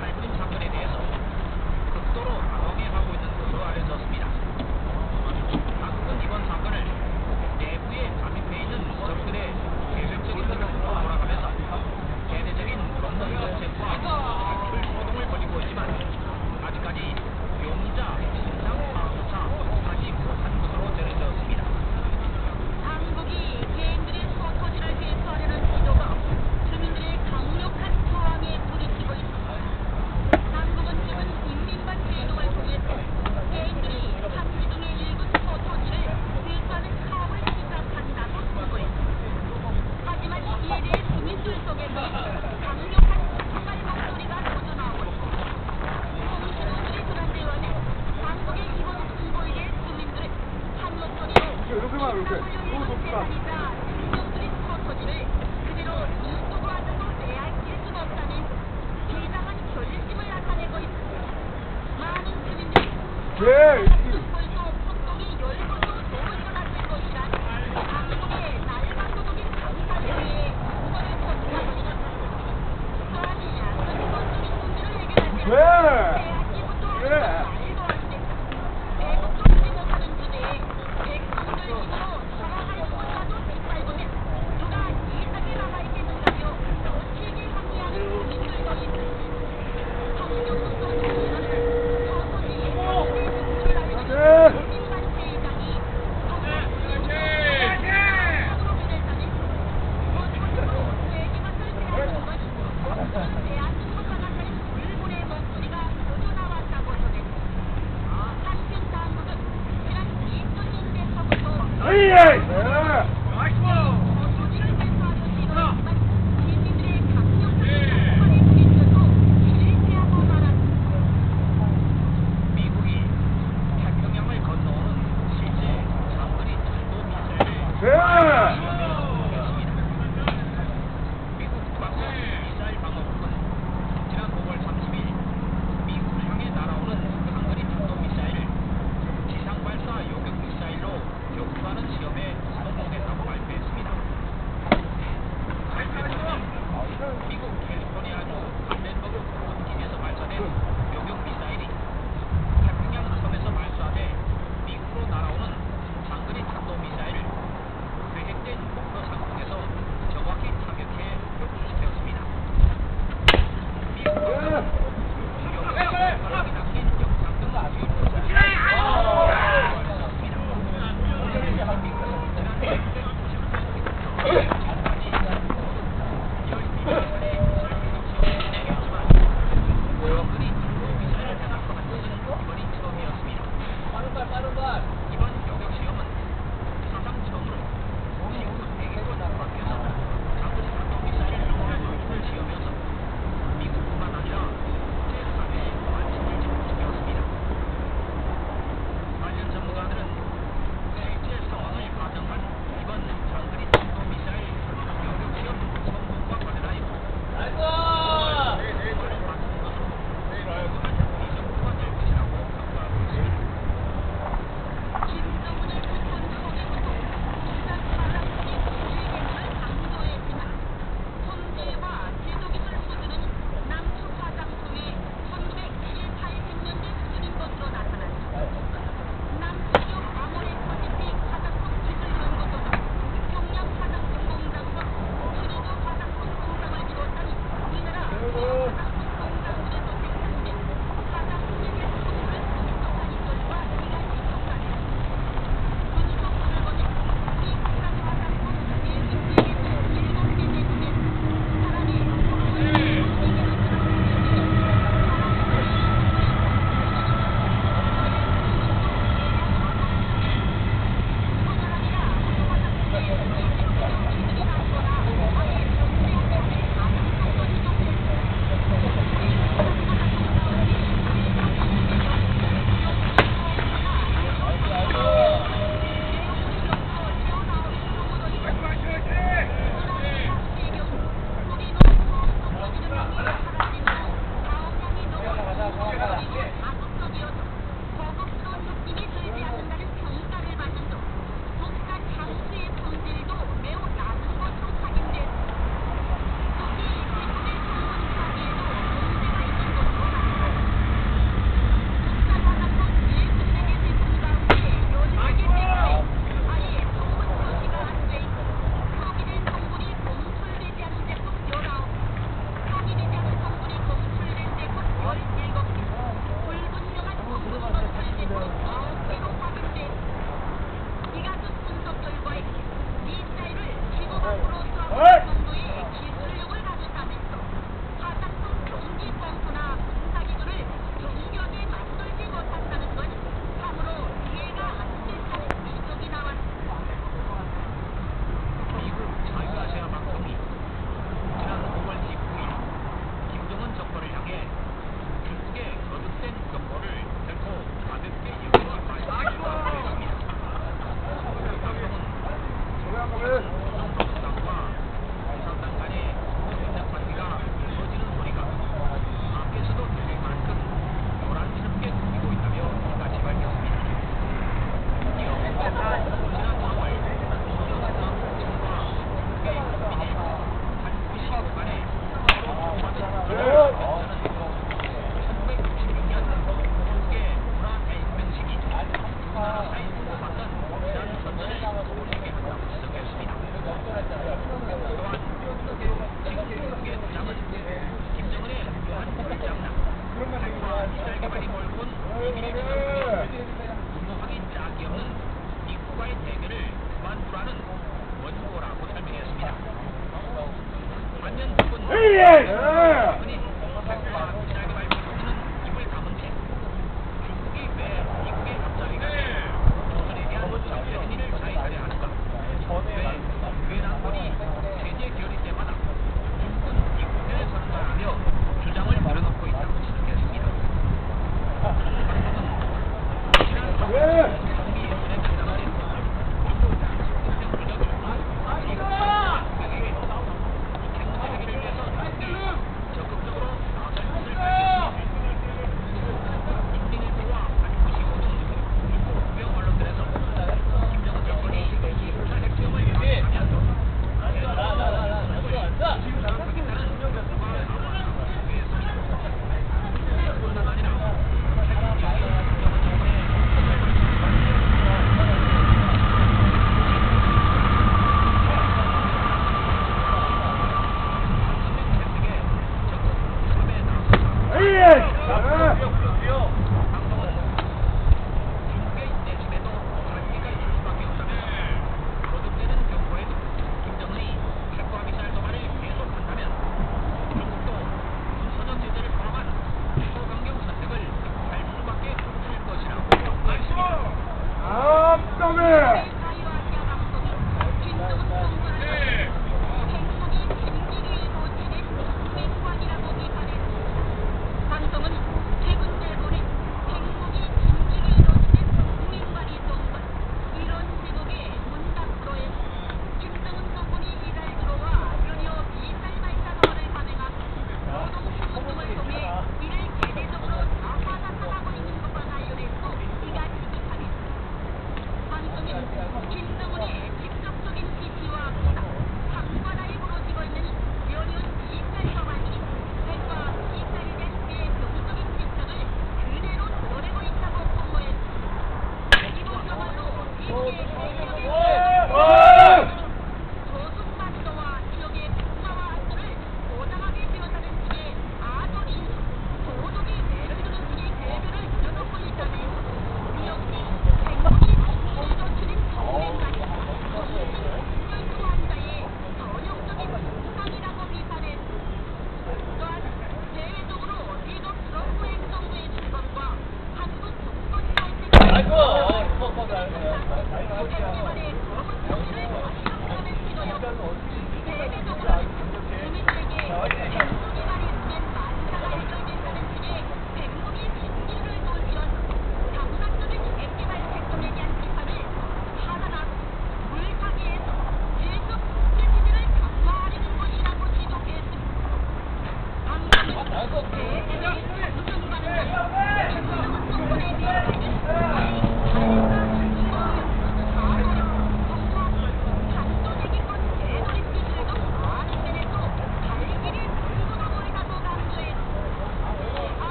D: 칼부림 사건에 대해서 극도로 당황해하고 있는 것으로 알려졌습니다. 당국은 이번 사건을 내부에 잠입해 있는 적들의 계획적인 노력으로 몰아가면서 대대적인 검문 정책과 탈출 소동을 벌이고 있지만 아직까지 용의자 진상 파악조차 하지 못한 것으로 전해졌습니다.
C: 당국이 개인들의 소토지를 회수하려는 시도가 주민들의 강력한 저항에 부딪히고 있습니다. 당국은 최근 인민반 제도를 통해서 개인들이 한지중의 일부 소토지를 회수하는 사업을 시작한다고 보고 있습니다. 하지만 이에 대해 주민들 속에서 강력한 반발 목소리가 터져나오고 있습니다. 홍신호들이 불안대화는 당국의 이번 통보에 대해 주민들은 한 목소리로 대상이자 생명들의 소토지를 그대로 이쪽으로 안으로 내알릴 수는 없다는 비장한 결심을 나타내고 있습니다. 많은 주민들이 벌써 폭동이 열고도 도전할 것이란 당국의 날강도적인 강사에 대해 우선을 뻗는다고 합니다. 또한 근본적인 문제를 해결하지 않는 대안이부터 말도 안 돼. 대북적이지 못하는 주제에 백성들 힘으로 살아가는 것과도 짓밟으면 누가 이상에 남아있겠는가요? 세계 항의하는 주민들도 있습니다. 성경문도 정신을 서서히 세계 진출을 알리는 국민단체 회장이 정말 으로 변했다는 원천적으로 세계 맛을 대하는 건 없는 대한민국 같다는 불문의 목소리가 터져나왔다고 전했습니다. 한편 당국은 지난 2000년대서부터 소토지를 회수하려 시도했지만 시민들의 강력한 폭발에 부딪혀서 실패하고 말았습니다.
D: 미국이 태평양을 건너오는 실제 장거리 탄도 미사일을 시험했습니다. 미국 국방부 미사일 방어국은 지난 5월 30일 미국을 향해 날아오는 장거리 탄도 미사일을 지상 발사 요격 미사일로 격추하는 시험에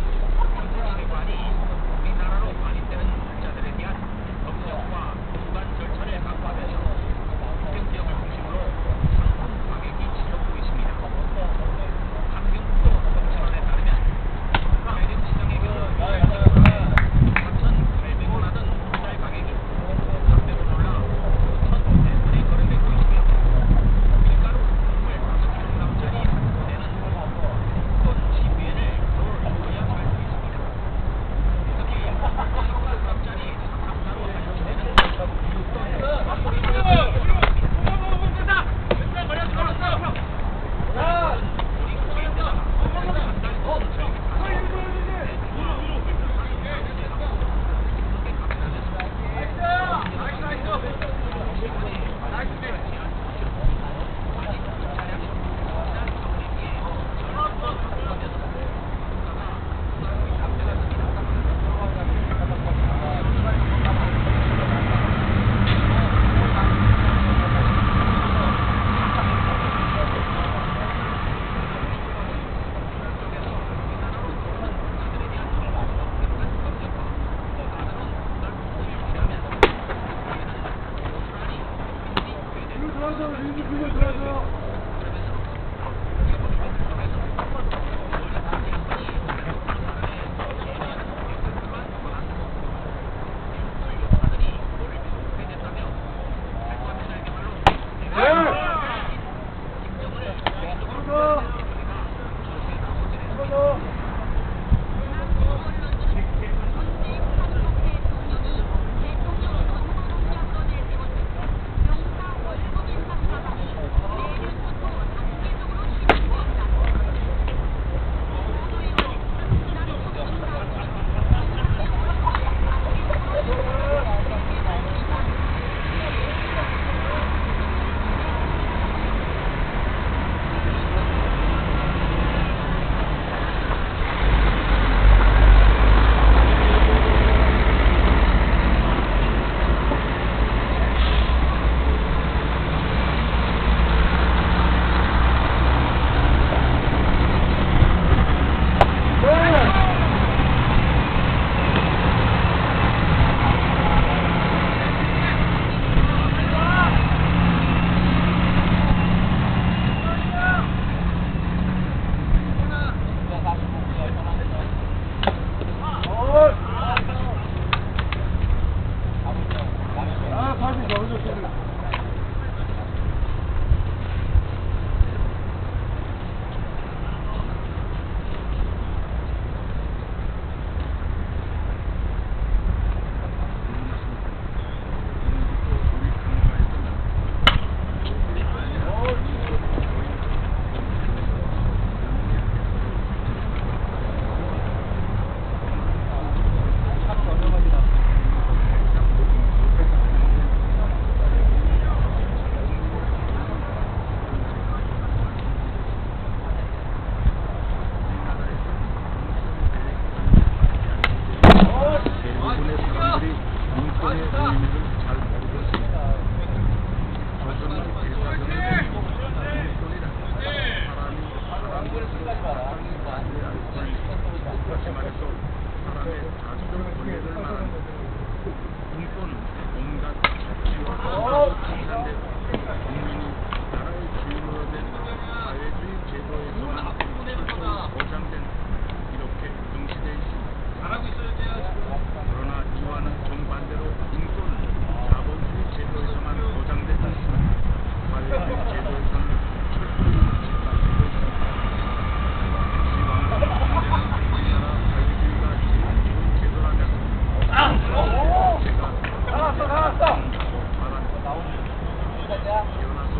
D: 세관이 우리나라로 관입되는 자들에 대한 법령과 주관 절차를 강화하면서 특정 지역을 중심으로 상품 가격이 치솟고 있습니다. 한경북도 검찰원에 따르면 외림 시장의 경우 4,800원 하던 쌀 가격이 300원 올라 5,500원에 거래되고 있으며 밀가루 국물 5kg짜리 한포대는 돈 12엔을 겨울 먹어야 살 수 있습니다. 특히 10kg짜리 사탕가루 한 포대는 6돈 맛보리를 올라갑니다. 우리 국회에다가 한달 동안
A: 국민이 나라의 주인으로 된 사회주의 이혼한